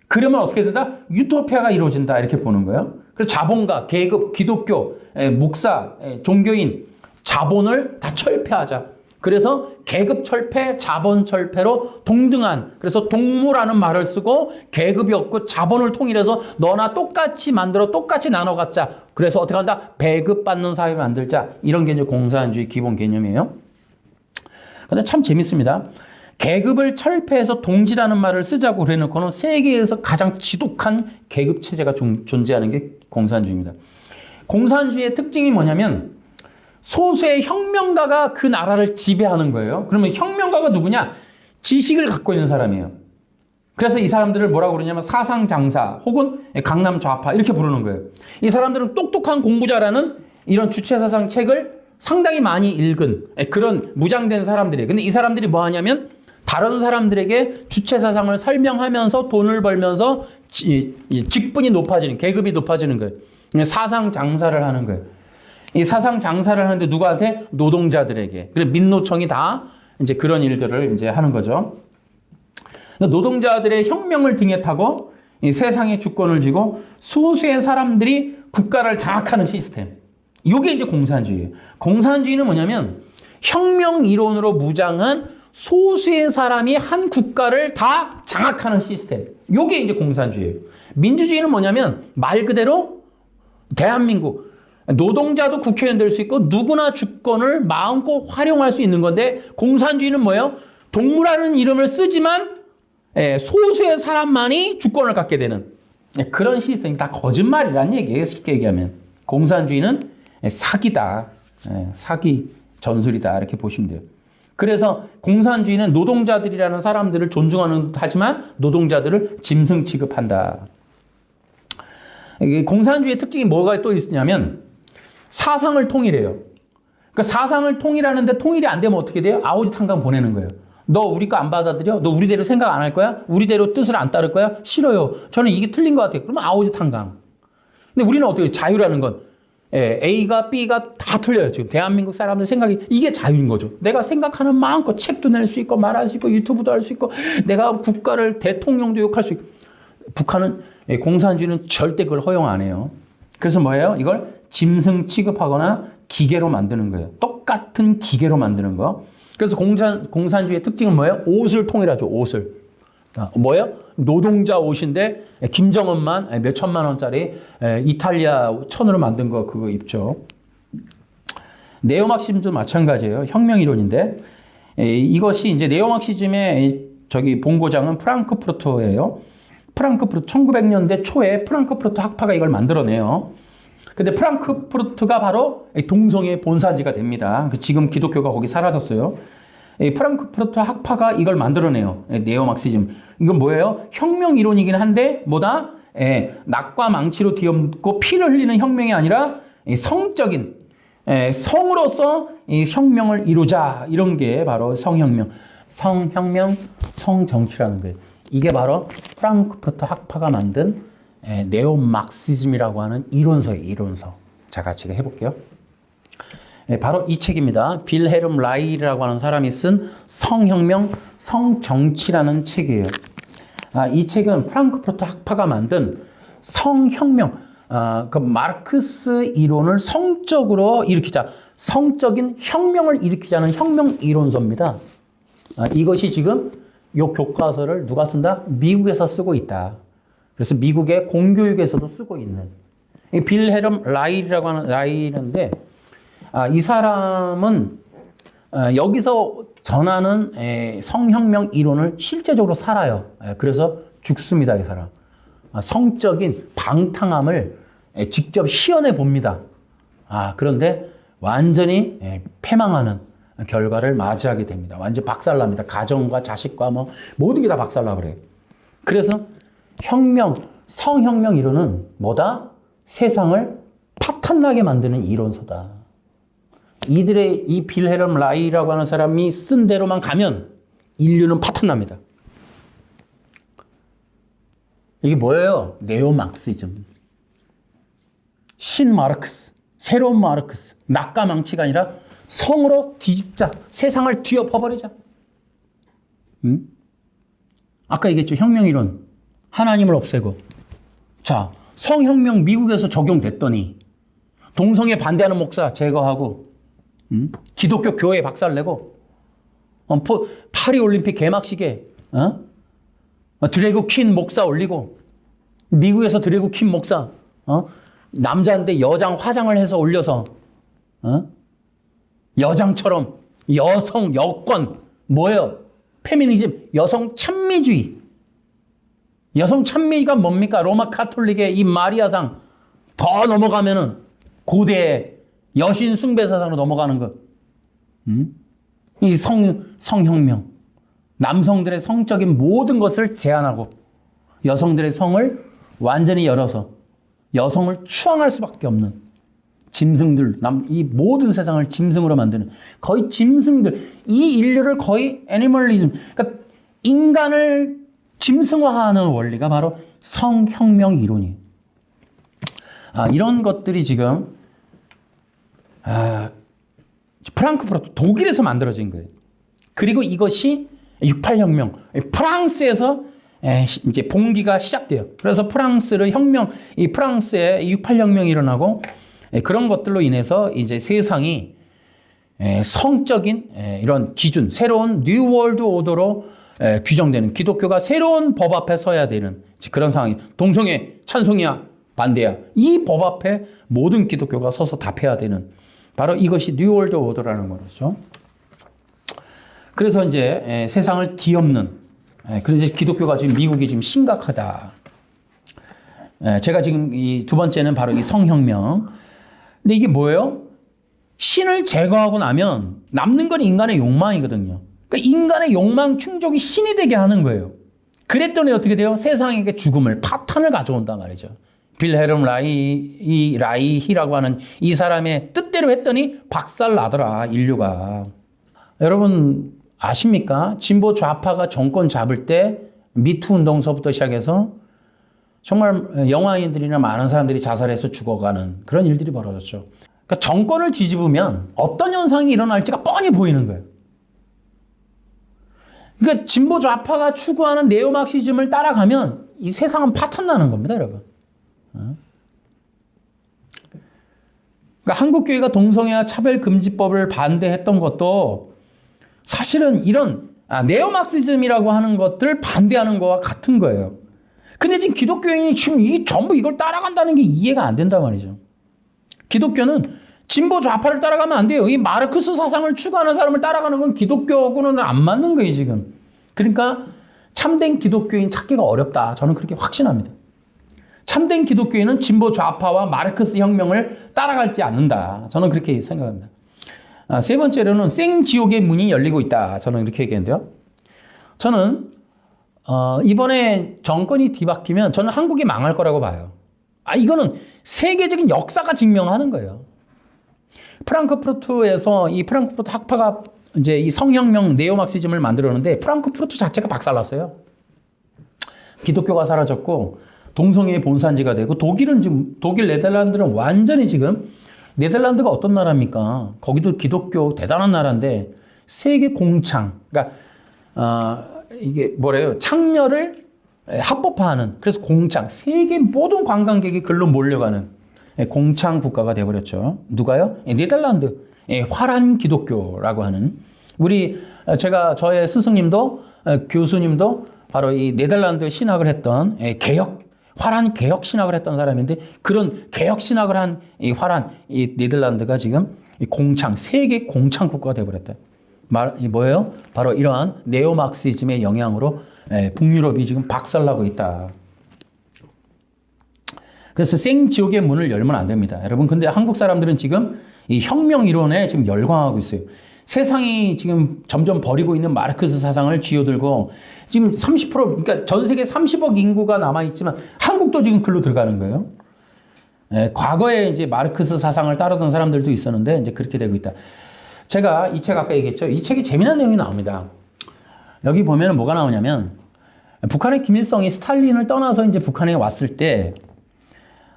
그러면 어떻게 된다? 유토피아가 이루어진다 이렇게 보는 거예요. 그래서 자본가, 계급, 기독교, 목사, 종교인, 자본을 다 철폐하자. 그래서 계급 철폐, 자본 철폐로 동등한, 그래서 동무라는 말을 쓰고 계급이 없고 자본을 통일해서 너나 똑같이 만들어 똑같이 나눠 갖자. 그래서 어떻게 한다? 배급받는 사회 만들자. 이런 게 이제 공산주의 기본 개념이에요. 근데 참 재밌습니다. 계급을 철폐해서 동지라는 말을 쓰자고 그래놓고는 세계에서 가장 지독한 계급 체제가 존재하는 게 공산주의입니다. 공산주의의 특징이 뭐냐면 소수의 혁명가가 그 나라를 지배하는 거예요. 그러면 혁명가가 누구냐? 지식을 갖고 있는 사람이에요. 그래서 이 사람들을 뭐라고 그러냐면 사상장사 혹은 강남 좌파 이렇게 부르는 거예요. 이 사람들은 똑똑한 공부자라는 이런 주체사상 책을 상당히 많이 읽은 그런 무장된 사람들이에요. 근데 이 사람들이 뭐 하냐면 다른 사람들에게 주체사상을 설명하면서 돈을 벌면서 직분이 높아지는, 계급이 높아지는 거예요. 사상장사를 하는 거예요. 이 사상장사를 하는데 누구한테? 노동자들에게. 그래서 민노총이 다 이제 그런 일들을 이제 하는 거죠. 노동자들의 혁명을 등에 타고 이 세상의 주권을 쥐고 소수의 사람들이 국가를 장악하는 시스템. 이게 이제 공산주의예요. 공산주의는 뭐냐면 혁명 이론으로 무장한 소수의 사람이 한 국가를 다 장악하는 시스템. 이게 이제 공산주의예요. 민주주의는 뭐냐면 말 그대로 대한민국 노동자도 국회의원 될 수 있고 누구나 주권을 마음껏 활용할 수 있는 건데 공산주의는 뭐예요? 동무라는 이름을 쓰지만 소수의 사람만이 주권을 갖게 되는 그런 시스템이 다 거짓말이란 얘기예요. 쉽게 얘기하면. 공산주의는 사기다. 사기 전술이다. 이렇게 보시면 돼요. 그래서 공산주의는 노동자들이라는 사람들을 존중하는 하지만 노동자들을 짐승 취급한다. 공산주의의 특징이 뭐가 또 있냐면 사상을 통일해요. 그러니까 사상을 통일하는데 통일이 안 되면 어떻게 돼요? 아우지탄강 보내는 거예요. 너 우리 거 안 받아들여? 너 우리대로 생각 안 할 거야? 우리대로 뜻을 안 따를 거야? 싫어요. 저는 이게 틀린 것 같아요. 그러면 아우지탄강. 근데 우리는 어떻게 해요? 자유라는 건 A가 B가 다 틀려요. 지금 대한민국 사람들 생각이 이게 자유인 거죠. 내가 생각하는 마음껏 책도 낼 수 있고 말할 수 있고 유튜브도 할 수 있고 내가 국가를 대통령도 욕할 수 있고 북한은 공산주의는 절대 그걸 허용 안 해요. 그래서 뭐예요? 이걸 짐승 취급하거나 기계로 만드는 거예요. 똑같은 기계로 만드는 거. 그래서 공산주의의 특징은 뭐예요? 옷을 통일하죠. 옷을. 뭐예요? 노동자 옷인데 김정은만 몇 천만 원짜리 이탈리아 천으로 만든 거 그거 입죠. 네오막시즘도 마찬가지예요. 혁명 이론인데 이것이 이제 네오막시즘의 저기 본고장은 프랑크푸르트예요. 프랑크푸르트 1900년대 초에 프랑크푸르트 학파가 이걸 만들어내요. 근데 프랑크푸르트가 바로 동성애의 본산지가 됩니다. 지금 기독교가 거기 사라졌어요. 프랑크푸르트 학파가 이걸 만들어내요. 네오막시즘. 이건 뭐예요? 혁명 이론이긴 한데 뭐다? 낙과 망치로 뒤엎고 피를 흘리는 혁명이 아니라 성적인 성으로서 이 혁명을 이루자. 이런 게 바로 성혁명. 성혁명, 성정치라는 거예요. 이게 바로 프랑크푸르트 학파가 만든 네오막시즘이라고 하는 이론서예요. 이론서. 자, 같이 해볼게요. 바로 이 책입니다. 빌헤름 라이라고 하는 사람이 쓴 성혁명, 성정치라는 책이에요. 이 책은 프랑크푸르트 학파가 만든 성혁명, 그 마르크스 이론을 성적으로 일으키자, 성적인 혁명을 일으키자는 혁명 이론서입니다. 이것이 지금 이 교과서를 누가 쓴다? 미국에서 쓰고 있다. 그래서 미국의 공교육에서도 쓰고 있는 빌헤름 라이라고 하는 라이인데 이 사람은 여기서 전하는 성혁명 이론을 실제적으로 살아요. 그래서 죽습니다, 이 사람. 성적인 방탕함을 직접 시연해 봅니다. 그런데 완전히 패망하는 결과를 맞이하게 됩니다. 완전 박살납니다. 가정과 자식과 뭐 모든 게 다 박살나 버려요. 그래서 혁명, 성혁명 이론은 뭐다? 세상을 파탄나게 만드는 이론서다. 이들의 이 빌헤름 라이라고 하는 사람이 쓴 대로만 가면 인류는 파탄납니다. 이게 뭐예요? 네오막시즘. 신마르크스, 새로운 마르크스. 낙과 망치가 아니라 성으로 뒤집자. 세상을 뒤엎어버리자. 아까 얘기했죠. 혁명이론. 하나님을 없애고. 자, 성혁명 미국에서 적용됐더니 동성애 반대하는 목사 제거하고 기독교 교회 박살내고 파리올림픽 개막식에 드래그 퀸 목사 올리고 미국에서 드래그 퀸 목사 남자인데 여장 화장을 해서 올려서 여장처럼 여성 여권 뭐예요? 페미니즘, 여성 찬미주의. 여성 찬미가 뭡니까? 로마 카톨릭의 이 마리아상 더 넘어가면은 고대 여신 숭배 사상으로 넘어가는 것. 이 성혁명. 남성들의 성적인 모든 것을 제한하고 여성들의 성을 완전히 열어서 여성을 추앙할 수밖에 없는 짐승들, 이 모든 세상을 짐승으로 만드는 거의 짐승들, 이 인류를 거의 애니멀리즘, 그러니까 인간을 짐승화하는 원리가 바로 성혁명 이론이에요. 이런 것들이 지금 프랑크푸르트 독일에서 만들어진 거예요. 그리고 이것이 68혁명 프랑스에서 이제 봉기가 시작돼요. 그래서 프랑스를 이 프랑스에 68혁명이 일어나고 그런 것들로 인해서 이제 세상이 성적인 이런 기준, 새로운 뉴 월드 오더로 규정되는 기독교가 새로운 법 앞에 서야 되는 그런 상황이 동성애 찬송이야 반대야 이 법 앞에 모든 기독교가 서서 답해야 되는 바로 이것이 뉴 월드 오더라는 거죠. 그래서 이제 세상을 뒤엎는 그래서 기독교가 지금 미국이 지금 심각하다. 제가 지금 이 두 번째는 바로 이 성혁명. 근데 이게 뭐예요? 신을 제거하고 나면 남는 건 인간의 욕망이거든요. 그러니까 인간의 욕망 충족이 신이 되게 하는 거예요. 그랬더니 어떻게 돼요? 세상에게 죽음을, 파탄을 가져온단 말이죠. 빌헤름 라이히라고 하는 이 사람의 뜻대로 했더니 박살 나더라, 인류가. 여러분 아십니까? 진보 좌파가 정권 잡을 때 미투 운동서부터 시작해서 정말 영화인들이나 많은 사람들이 자살해서 죽어가는 그런 일들이 벌어졌죠. 그러니까 정권을 뒤집으면 어떤 현상이 일어날지가 뻔히 보이는 거예요. 그러니까 진보 좌파가 추구하는 네오막시즘을 따라가면 이 세상은 파탄나는 겁니다, 여러분. 그러니까 한국교회가 동성애와 차별금지법을 반대했던 것도 사실은 이런 네오막시즘이라고 하는 것들을 반대하는 거와 같은 거예요. 근데 지금 기독교인이 지금 전부 이걸 따라간다는 게 이해가 안 된단 말이죠. 기독교는 진보 좌파를 따라가면 안 돼요. 이 마르크스 사상을 추구하는 사람을 따라가는 건 기독교하고는 안 맞는 거예요, 지금. 그러니까 참된 기독교인 찾기가 어렵다. 저는 그렇게 확신합니다. 참된 기독교인은 진보 좌파와 마르크스 혁명을 따라갈지 않는다. 저는 그렇게 생각합니다. 세 번째로는 생지옥의 문이 열리고 있다. 저는 이렇게 얘기했는데요. 저는 이번에 정권이 뒤바뀌면 저는 한국이 망할 거라고 봐요. 이거는 세계적인 역사가 증명하는 거예요. 프랑크푸르트에서 이 프랑크푸르트 학파가 이제 이 성혁명 네오막시즘을 만들었는데 프랑크푸르트 자체가 박살났어요. 기독교가 사라졌고 동성애의 본산지가 되고 독일 네덜란드는 완전히 지금 네덜란드가 어떤 나라입니까? 거기도 기독교 대단한 나라인데 세계 공창, 그러니까 이게 뭐래요? 창녀를 합법화하는 그래서 공창 세계 모든 관광객이 글로 몰려가는 공창 국가가 되어버렸죠. 누가요? 네덜란드 화란 기독교라고 하는 저의 스승님도 교수님도 바로 이 네덜란드 신학을 했던 화란 개혁 신학을 했던 사람인데 그런 개혁 신학을 한 이 화란 이 네덜란드가 지금 세계 공창 국가가 되어버렸다. 뭐예요? 바로 이러한 네오막시즘의 영향으로 북유럽이 지금 박살나고 있다. 그래서 생지옥의 문을 열면 안 됩니다. 여러분, 근데 한국 사람들은 지금 이 혁명 이론에 지금 열광하고 있어요. 세상이 지금 점점 버리고 있는 마르크스 사상을 쥐어들고 지금 30% 그러니까 전 세계 30억 인구가 남아있지만 한국도 지금 글로 들어가는 거예요. 과거에 이제 마르크스 사상을 따르던 사람들도 있었는데 이제 그렇게 되고 있다. 제가 이 책 아까 얘기했죠. 이 책에 재미난 내용이 나옵니다. 여기 보면 뭐가 나오냐면 북한의 김일성이 스탈린을 떠나서 이제 북한에 왔을 때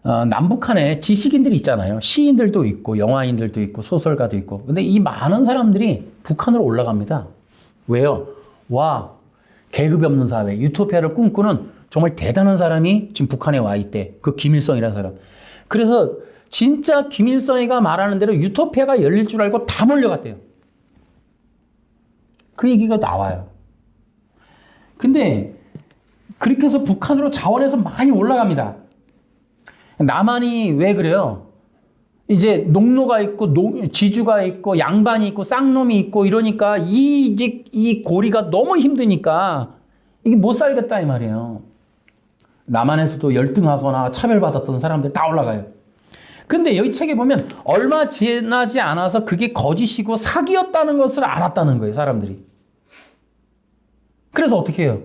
남북한에 지식인들이 있잖아요. 시인들도 있고 영화인들도 있고 소설가도 있고. 근데 이 많은 사람들이 북한으로 올라갑니다. 왜요? 와, 계급이 없는 사회, 유토피아를 꿈꾸는 정말 대단한 사람이 지금 북한에 와 있대. 그 김일성이라는 사람. 그래서 진짜 김일성이가 말하는 대로 유토피아가 열릴 줄 알고 다 몰려갔대요. 그 얘기가 나와요. 근데 그렇게 해서 북한으로 자원해서 많이 올라갑니다. 남한이 왜 그래요? 이제 농노가 있고 지주가 있고 양반이 있고 쌍놈이 있고 이러니까 이 고리가 너무 힘드니까 이게 못 살겠다 이 말이에요. 남한에서도 열등하거나 차별받았던 사람들 다 올라가요. 근데 여기 책에 보면 얼마 지나지 않아서 그게 거짓이고 사기였다는 것을 알았다는 거예요, 사람들이. 그래서 어떻게 해요?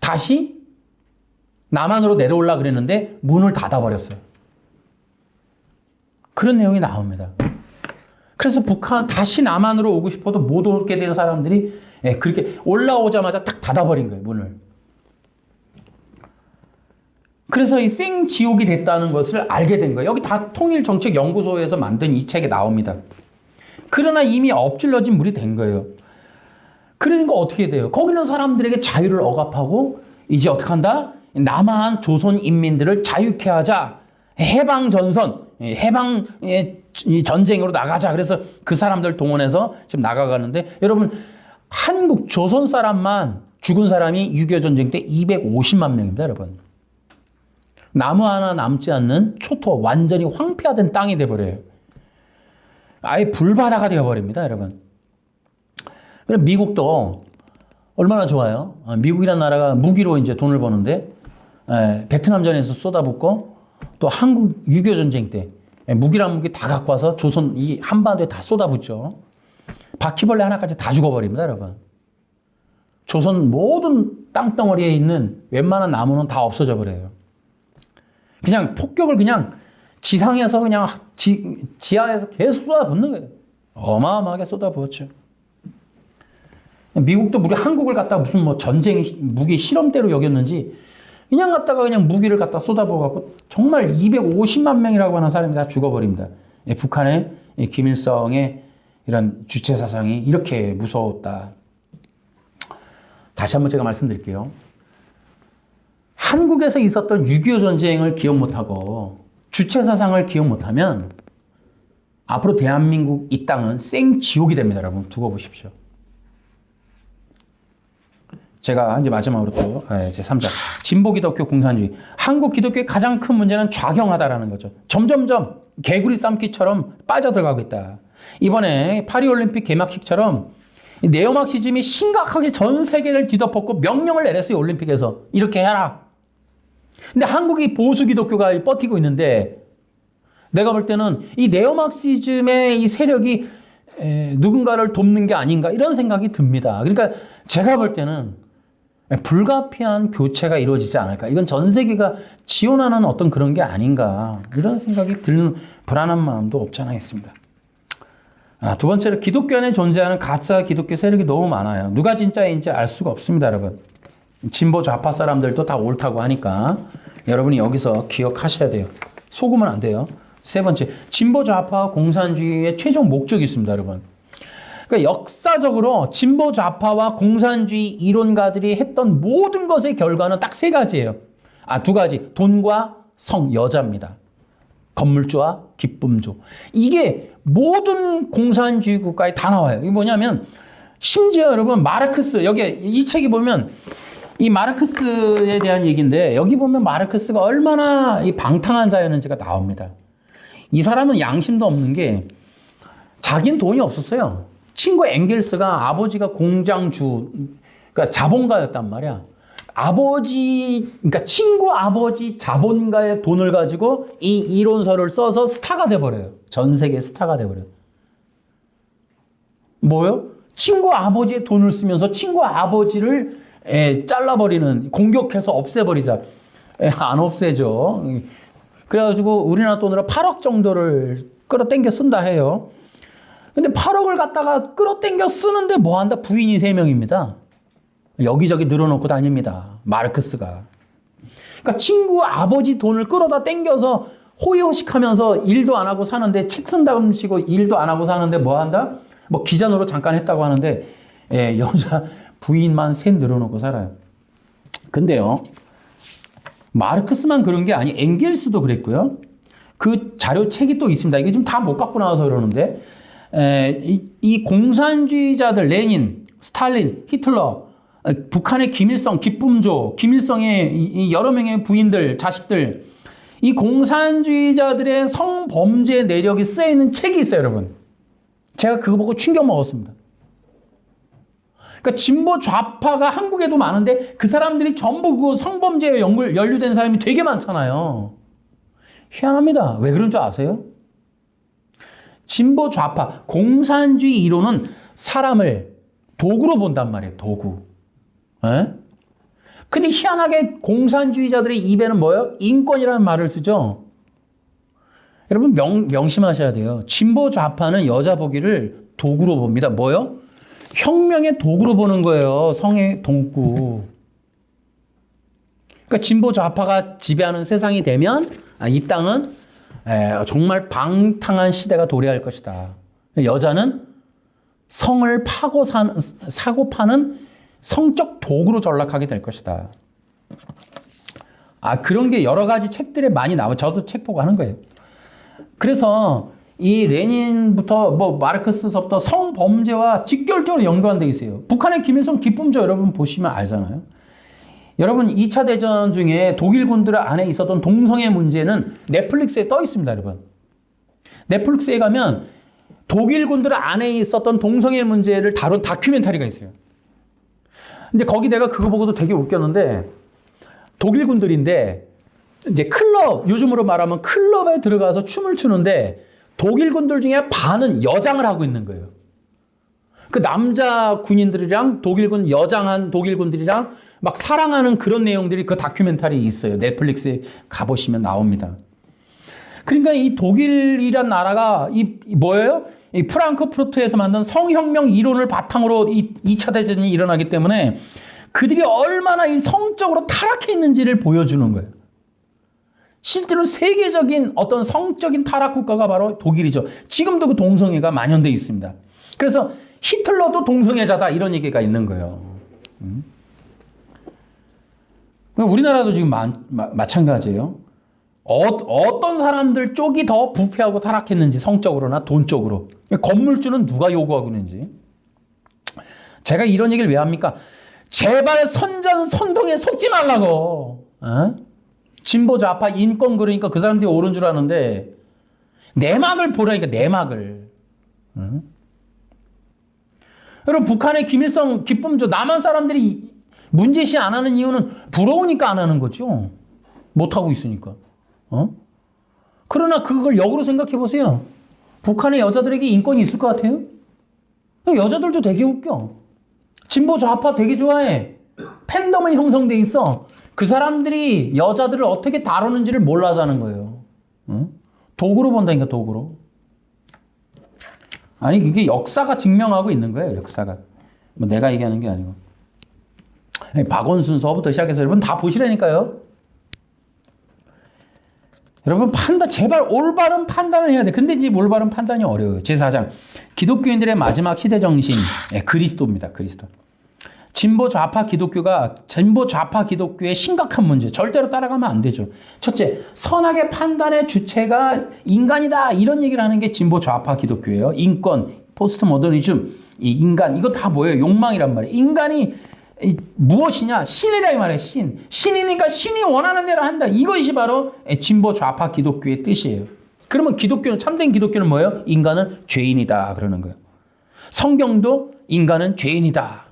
다시 남한으로 내려오려고 그랬는데 문을 닫아버렸어요. 그런 내용이 나옵니다. 그래서 북한 다시 남한으로 오고 싶어도 못 오게 된 사람들이 그렇게 올라오자마자 딱 닫아버린 거예요, 문을. 그래서 이 생지옥이 됐다는 것을 알게 된 거예요. 여기 다 통일정책연구소에서 만든 이 책에 나옵니다. 그러나 이미 엎질러진 물이 된 거예요. 그러니까 어떻게 돼요? 거기 있는 사람들에게 자유를 억압하고 이제 어떻게 한다? 남한 조선 인민들을 자유케 하자. 해방전선, 해방 전쟁으로 나가자. 그래서 그 사람들 동원해서 지금 나가가는데 여러분 한국 조선 사람만 죽은 사람이 6.25 전쟁 때 250만 명입니다. 여러분. 나무 하나 남지 않는 초토 완전히 황폐화된 땅이 돼버려요. 아예 불바다가 되어버립니다. 여러분. 그럼 미국도 얼마나 좋아요. 미국이라는 나라가 무기로 이제 돈을 버는데 베트남전에서 쏟아붓고 또 한국 6.25 전쟁 때 무기란 무기 다 갖고 와서 조선 이 한반도에 다 쏟아붓죠. 바퀴벌레 하나까지 다 죽어버립니다. 여러분. 조선 모든 땅덩어리에 있는 웬만한 나무는 다 없어져 버려요. 그냥 폭격을 그냥 지상에서 그냥 지하에서 계속 쏟아붓는 거예요. 어마어마하게 쏟아부었죠. 미국도 우리 한국을 갖다 무슨 뭐 전쟁 무기 실험대로 여겼는지 그냥 갖다가 그냥 무기를 갖다 쏟아부어갖고 정말 250만 명이라고 하는 사람이 다 죽어버립니다. 북한의 김일성의 이런 주체 사상이 이렇게 무서웠다. 다시 한번 제가 말씀드릴게요. 한국에서 있었던 6.25 전쟁을 기억 못하고 주체 사상을 기억 못하면 앞으로 대한민국 이 땅은 생지옥이 됩니다. 여러분 두고 보십시오. 제가 이제 마지막으로 또 제3자 진보 기독교 공산주의. 한국 기독교의 가장 큰 문제는 좌경하다라는 거죠. 점점점 개구리 삶기처럼 빠져들어가고 있다. 이번에 파리올림픽 개막식처럼 네오마르크시즘이 심각하게 전 세계를 뒤덮었고 명령을 내렸어요. 올림픽에서 이렇게 해라. 근데 한국이 보수 기독교가 버티고 있는데 내가 볼 때는 이 네오마르크시즘의 이 세력이 누군가를 돕는 게 아닌가 이런 생각이 듭니다. 그러니까 제가 볼 때는 불가피한 교체가 이루어지지 않을까. 이건 전 세계가 지원하는 어떤 그런 게 아닌가. 이런 생각이 드는 불안한 마음도 없지 않아 있습니다. 두 번째로 기독교 안에 존재하는 가짜 기독교 세력이 너무 많아요. 누가 진짜인지 알 수가 없습니다, 여러분. 진보 좌파 사람들도 다 옳다고 하니까 여러분이 여기서 기억하셔야 돼요. 속으면 안 돼요. 세 번째, 진보 좌파 공산주의의 최종 목적이 있습니다, 여러분. 그러니까 역사적으로 진보 좌파와 공산주의 이론가들이 했던 모든 것의 결과는 딱 세 가지예요. 두 가지. 돈과 성, 여자입니다. 건물주와 기쁨주. 이게 모든 공산주의 국가에 다 나와요. 이게 뭐냐면 심지어 여러분 마르크스 여기 이 책이 보면 이 마르크스에 대한 얘기인데 여기 보면 마르크스가 얼마나 이 방탕한 자였는지가 나옵니다. 이 사람은 양심도 없는 게 자기는 돈이 없었어요. 친구 엥겔스가 아버지가 공장주, 그러니까 자본가였단 말이야. 그러니까 친구 아버지 자본가의 돈을 가지고 이 이론서를 써서 스타가 돼버려요. 전 세계 스타가 돼버려요. 뭐요? 친구 아버지의 돈을 쓰면서 친구 아버지를 잘라버리는, 공격해서 없애버리자. 안 없애죠. 그래가지고 우리나라 돈으로 8억 정도를 끌어당겨 쓴다 해요. 근데 8억을 갖다가 끌어당겨 쓰는데 뭐 한다? 부인이 3명입니다. 여기저기 늘어놓고 다닙니다. 마르크스가. 그러니까 친구 아버지 돈을 끌어다 땡겨서 호의호식하면서 일도 안 하고 사는데 책 쓴다고 일도 안 하고 사는데 뭐 한다? 뭐 기자 노릇 잠깐 했다고 하는데 여자 부인만 셋 늘어놓고 살아요. 근데요. 마르크스만 그런 게 아니 엥겔스도 그랬고요. 그 자료 책이 또 있습니다. 이게 좀 다 못 갖고 나와서 그러는데 이 공산주의자들 레닌, 스탈린, 히틀러, 북한의 김일성, 기쁨조, 김일성의 이 여러 명의 부인들, 자식들 이 공산주의자들의 성범죄 내력이 쓰여있는 책이 있어요, 여러분. 제가 그거 보고 충격 먹었습니다. 그러니까 진보 좌파가 한국에도 많은데 그 사람들이 전부 그 성범죄에 연루된 사람이 되게 많잖아요. 희한합니다. 왜 그런 줄 아세요? 진보 좌파, 공산주의 이론은 사람을 도구로 본단 말이에요. 도구. 에? 근데 희한하게 공산주의자들의 입에는 뭐예요? 인권이라는 말을 쓰죠. 여러분 명심하셔야 돼요. 진보 좌파는 여자 보기를 도구로 봅니다. 뭐요? 혁명의 도구로 보는 거예요. 성의 동구. 그러니까 진보 좌파가 지배하는 세상이 되면 이 땅은 정말 방탕한 시대가 도래할 것이다. 여자는 성을 사고 파는 성적 도구로 전락하게 될 것이다. 그런 게 여러 가지 책들에 많이 나와요. 저도 책 보고 하는 거예요. 그래서 이 레닌부터 뭐 마르크스서부터 성범죄와 직결적으로 연관되어 있어요. 북한의 김일성 기쁨조 여러분 보시면 알잖아요. 여러분 2차 대전 중에 독일군들 안에 있었던 동성애 문제는 넷플릭스에 떠 있습니다, 여러분. 넷플릭스에 가면 독일군들 안에 있었던 동성애 문제를 다룬 다큐멘터리가 있어요. 이제 거기 내가 그거 보고도 되게 웃겼는데 독일군들인데 이제 클럽, 요즘으로 말하면 클럽에 들어가서 춤을 추는데 독일군들 중에 반은 여장을 하고 있는 거예요. 그 남자 군인들이랑 독일군 여장한 독일군들이랑 막 사랑하는 그런 내용들이 그 다큐멘터리에 있어요. 넷플릭스에 가보시면 나옵니다. 그러니까 이 독일이란 나라가 뭐예요? 이 프랑크푸르트에서 만든 성혁명 이론을 바탕으로 이 2차 대전이 일어나기 때문에 그들이 얼마나 이 성적으로 타락해 있는지를 보여주는 거예요. 실제로 세계적인 어떤 성적인 타락 국가가 바로 독일이죠. 지금도 그 동성애가 만연되어 있습니다. 그래서 히틀러도 동성애자다 이런 얘기가 있는 거예요. 우리나라도 지금 마찬가지예요. 어떤 사람들 쪽이 더 부패하고 타락했는지 성적으로나 돈적으로. 건물주는 누가 요구하고 있는지. 제가 이런 얘기를 왜 합니까? 제발 선동에 속지 말라고. 진보 좌파 인권 그러니까 그 사람들이 옳은 줄 아는데 내막을 보라니까 내막을. 여러분 북한의 김일성 기쁨조 남한 사람들이 문제시 안 하는 이유는 부러우니까 안 하는 거죠. 못하고 있으니까. 그러나 그걸 역으로 생각해 보세요. 북한의 여자들에게 인권이 있을 것 같아요? 여자들도 되게 웃겨. 진보 좌파 되게 좋아해. 팬덤이 형성돼 있어. 그 사람들이 여자들을 어떻게 다루는지를 몰라서 하는 거예요. 도구로 본다니까 도구로. 아니 이게 역사가 증명하고 있는 거예요. 역사가. 뭐 내가 얘기하는 게 아니고. 박원순서부터 시작해서 여러분 다 보시라니까요. 여러분 제발 올바른 판단을 해야 돼. 근데 이제 올바른 판단이 어려워요. 제4장 기독교인들의 마지막 시대 정신 그리스도입니다. 그리스도. 진보 좌파 기독교의 심각한 문제 절대로 따라가면 안 되죠. 첫째, 선악의 판단의 주체가 인간이다 이런 얘기를 하는 게 진보 좌파 기독교예요. 인권, 포스트 모더니즘, 이 인간 이거 다 뭐예요? 욕망이란 말이에요. 인간이 무엇이냐? 신이다 이 말이에요. 신이니까 신이 원하는 대로 한다. 이것이 바로 진보 좌파 기독교의 뜻이에요. 그러면 참된 기독교는 뭐예요? 인간은 죄인이다 그러는 거예요. 성경도 인간은 죄인이다.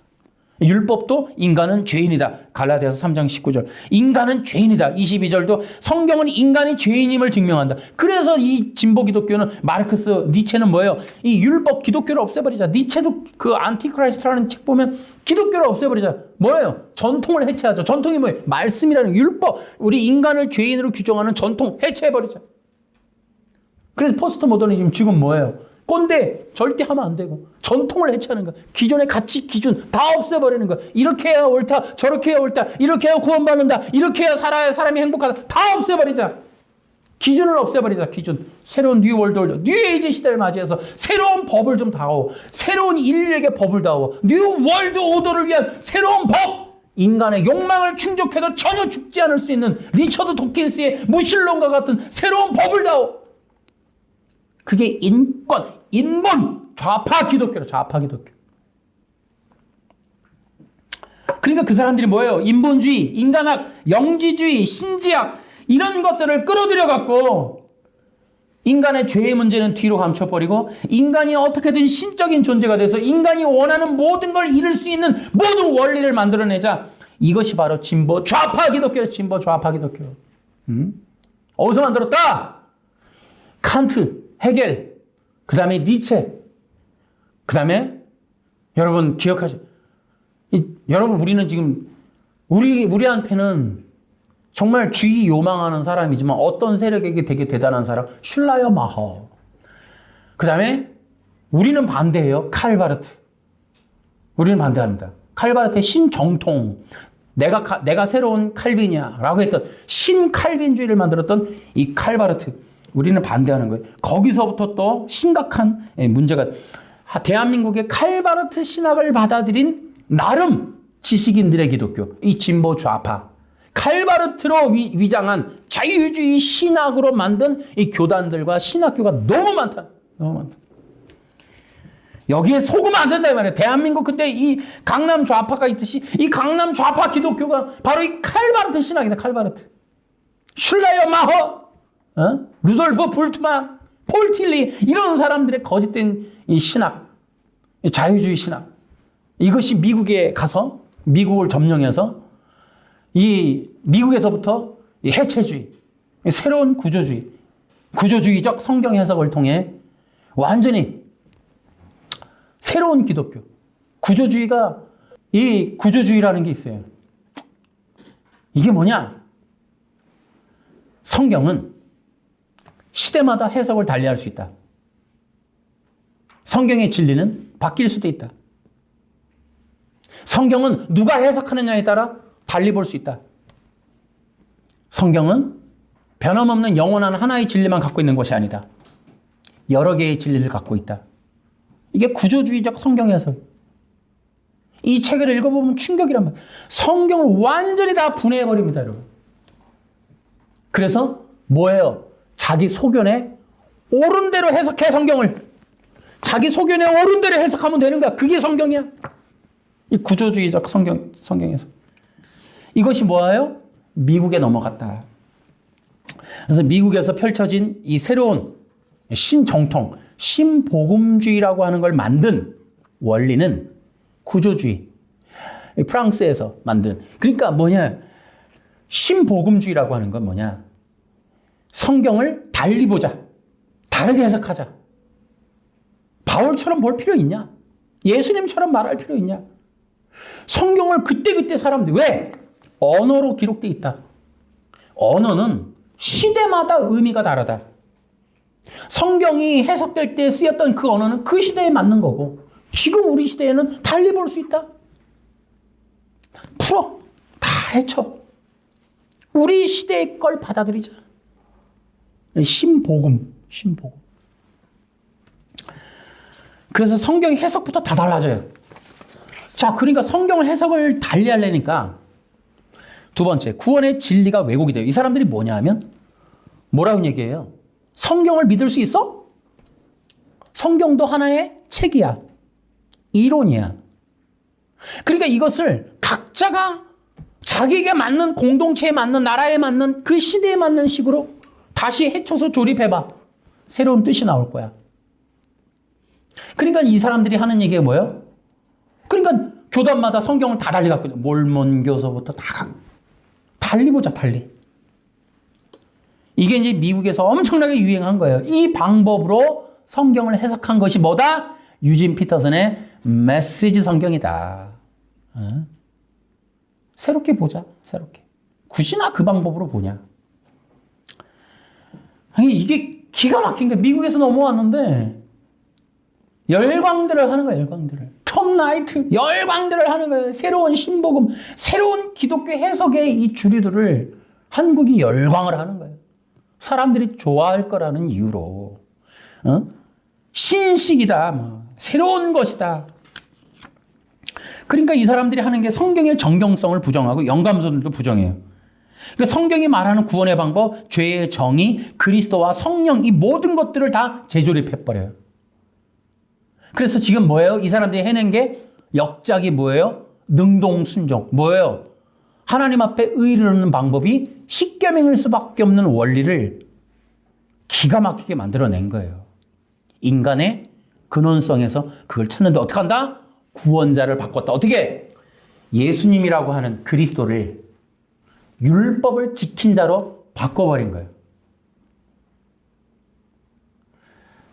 율법도 인간은 죄인이다. 갈라디아서 3장 19절. 인간은 죄인이다. 22절도 성경은 인간이 죄인임을 증명한다. 그래서 이 진보 기독교는 마르크스, 니체는 뭐예요? 이 율법 기독교를 없애버리자. 니체도 그 안티크라이스트라는 책 보면 기독교를 없애버리자. 뭐예요? 전통을 해체하자. 전통이 뭐예요? 말씀이라는 율법. 우리 인간을 죄인으로 규정하는 전통 해체해버리자. 그래서 포스트 모더니즘 지금 뭐예요? 꼰대 절대 하면 안 되고 전통을 해체하는 거야. 기존의 가치 기준 다 없애버리는 거야. 이렇게 해야 옳다, 저렇게 해야 옳다, 이렇게 해야 구원받는다, 이렇게 해야 살아야 사람이 행복하다. 다 없애버리자. 기준을 없애버리자. 기준. 새로운 뉴 월드 올더, 뉴 에이지 시대를 맞이해서 새로운 법을 좀 다오. 새로운 인류에게 법을 다오. 뉴 월드 오더를 위한 새로운 법. 인간의 욕망을 충족해도 전혀 죽지 않을 수 있는 리처드 도킨스의 무신론과 같은 새로운 법을 다오. 그게 인권, 인본, 좌파 기독교로, 좌파 기독교. 그러니까 그 사람들이 뭐예요? 인본주의, 인간학, 영지주의, 신지학 이런 것들을 끌어들여갖고 인간의 죄의 문제는 뒤로 감춰버리고 인간이 어떻게든 신적인 존재가 돼서 인간이 원하는 모든 걸 이룰 수 있는 모든 원리를 만들어내자. 이것이 바로 진보 좌파 기독교예요. 진보 좌파 기독교. 어디서 만들었다? 칸트, 헤겔, 그 다음에 니체, 그 다음에 여러분 기억하죠? 여러분 우리는 지금 우리한테는 정말 주의 요망하는 사람이지만 어떤 세력에게 되게 대단한 사람? 슐라이어 마허. 그 다음에 우리는 반대예요. 칼바르트. 우리는 반대합니다. 칼바르트의 신정통. 내가 새로운 칼빈이야 라고 했던 신칼빈주의를 만들었던 이 칼바르트. 우리는 반대하는 거예요. 거기서부터 또 심각한 문제가 대한민국의 칼바르트 신학을 받아들인 나름 지식인들의 기독교. 이 진보 좌파. 칼바르트로 위장한 자유주의 신학으로 만든 이 교단들과 신학교가 너무 많다. 너무 많다. 여기에 속으면 안 된다 이 말이에요. 대한민국 그때 이 강남 좌파가 있듯이 이 강남 좌파 기독교가 바로 이 칼바르트 신학이다. 칼바르트. 슐라이어 마허, 루돌프 볼트만, 폴 틸리 이런 사람들의 거짓된 이 신학, 이 자유주의 신학. 이것이 미국에 가서 미국을 점령해서 이 미국에서부터 이 해체주의, 새로운 구조주의적 성경 해석을 통해 완전히 새로운 기독교, 구조주의가 이 구조주의라는 게 있어요. 이게 뭐냐? 성경은 시대마다 해석을 달리할 수 있다. 성경의 진리는 바뀔 수도 있다. 성경은 누가 해석하느냐에 따라 달리 볼 수 있다. 성경은 변함없는 영원한 하나의 진리만 갖고 있는 것이 아니다. 여러 개의 진리를 갖고 있다. 이게 구조주의적 성경 해석. 이 책을 읽어보면 충격이란 말이에요. 성경을 완전히 다 분해해버립니다, 여러분. 그래서 뭐예요? 자기 소견에 옳은 대로 해석해, 성경을. 자기 소견에 옳은 대로 해석하면 되는 거야. 그게 성경이야. 이 구조주의적 성경에서. 이것이 뭐예요? 미국에 넘어갔다. 그래서 미국에서 펼쳐진 이 새로운 신정통, 신복음주의라고 하는 걸 만든 원리는 구조주의. 프랑스에서 만든. 그러니까 뭐냐? 신복음주의라고 하는 건 뭐냐? 성경을 달리 보자. 다르게 해석하자. 바울처럼 볼 필요 있냐? 예수님처럼 말할 필요 있냐? 성경을 그때그때 사람들이 왜? 언어로 기록되어 있다. 언어는 시대마다 의미가 다르다. 성경이 해석될 때 쓰였던 그 언어는 그 시대에 맞는 거고 지금 우리 시대에는 달리 볼 수 있다. 풀어. 다 해쳐. 우리 시대의 걸 받아들이자. 신복음. 그래서 성경 해석부터 다 달라져요. 자, 그러니까 성경을 해석을 달리 하려니까 두 번째, 구원의 진리가 왜곡이 돼요. 이 사람들이 뭐냐 하면 뭐라고 얘기해요? 성경을 믿을 수 있어? 성경도 하나의 책이야. 이론이야. 그러니까 이것을 각자가 자기에게 맞는 공동체에 맞는 나라에 맞는 그 시대에 맞는 식으로 다시 해쳐서 조립해봐. 새로운 뜻이 나올 거야. 그러니까 이 사람들이 하는 얘기가 뭐예요? 그러니까 교단마다 성경을 다 달리 갖고 있는 몰몬교서부터 다 달리 보자, 달리. 이게 이제 미국에서 엄청나게 유행한 거예요. 이 방법으로 성경을 해석한 것이 뭐다? 유진 피터슨의 메시지 성경이다. 새롭게 보자, 새롭게. 굳이나 그 방법으로 보냐. 아니, 이게 기가 막힌 게 미국에서 넘어왔는데 열광들을 하는 거예요. 열광들을. 톰 나이트 열광들을 하는 거예요. 새로운 신복음, 새로운 기독교 해석의 이 주류들을 한국이 열광을 하는 거예요. 사람들이 좋아할 거라는 이유로. 신식이다. 뭐, 새로운 것이다. 그러니까 이 사람들이 하는 게 성경의 정경성을 부정하고 영감선도 부정해요. 그러니까 성경이 말하는 구원의 방법, 죄의 정의, 그리스도와 성령 이 모든 것들을 다 재조립해버려요. 그래서 지금 뭐예요? 이 사람들이 해낸 게 역작이 뭐예요? 능동순종. 뭐예요? 하나님 앞에 의이르는 방법이 십계명일 수밖에 없는 원리를 기가 막히게 만들어낸 거예요. 인간의 근원성에서 그걸 찾는데 어떻게 한다? 구원자를 바꿨다. 어떻게? 예수님이라고 하는 그리스도를 율법을 지킨 자로 바꿔버린 거예요.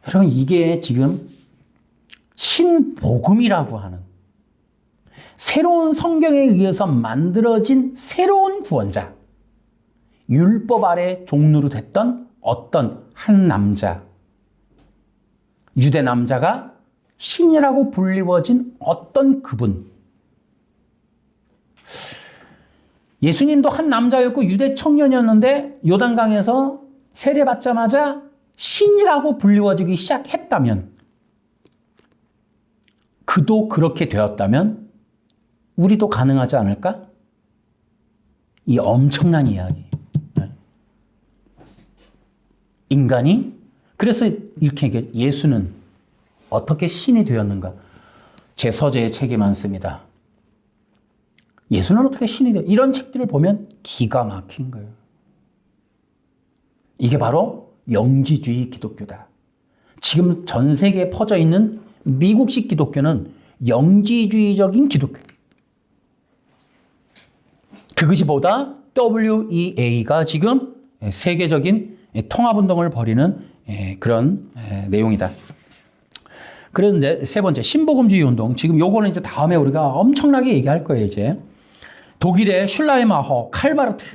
여러분 이게 지금 신복음이라고 하는 새로운 성경에 의해서 만들어진 새로운 구원자, 율법 아래 종로로 됐던 어떤 한 남자, 유대 남자가 신이라고 불리워진 어떤 그분. 예수님도 한 남자였고 유대 청년이었는데 요단강에서 세례받자마자 신이라고 불리워지기 시작했다면, 그도 그렇게 되었다면 우리도 가능하지 않을까? 이 엄청난 이야기. 인간이 그래서 이렇게 얘기해요. 예수는 어떻게 신이 되었는가? 제 서재에 책이 많습니다. 예수는 어떻게 신이 되었? 이런 책들을 보면 기가 막힌 거예요. 이게 바로 영지주의 기독교다. 지금 전 세계에 퍼져 있는 미국식 기독교는 영지주의적인 기독교. 그것이 보다 WEA가 지금 세계적인 통합운동을 벌이는 그런 내용이다. 그런데 세 번째, 신복음주의 운동. 지금 요거는 이제 다음에 우리가 엄청나게 얘기할 거예요, 이제. 독일의 슐라이마허, 칼바르트,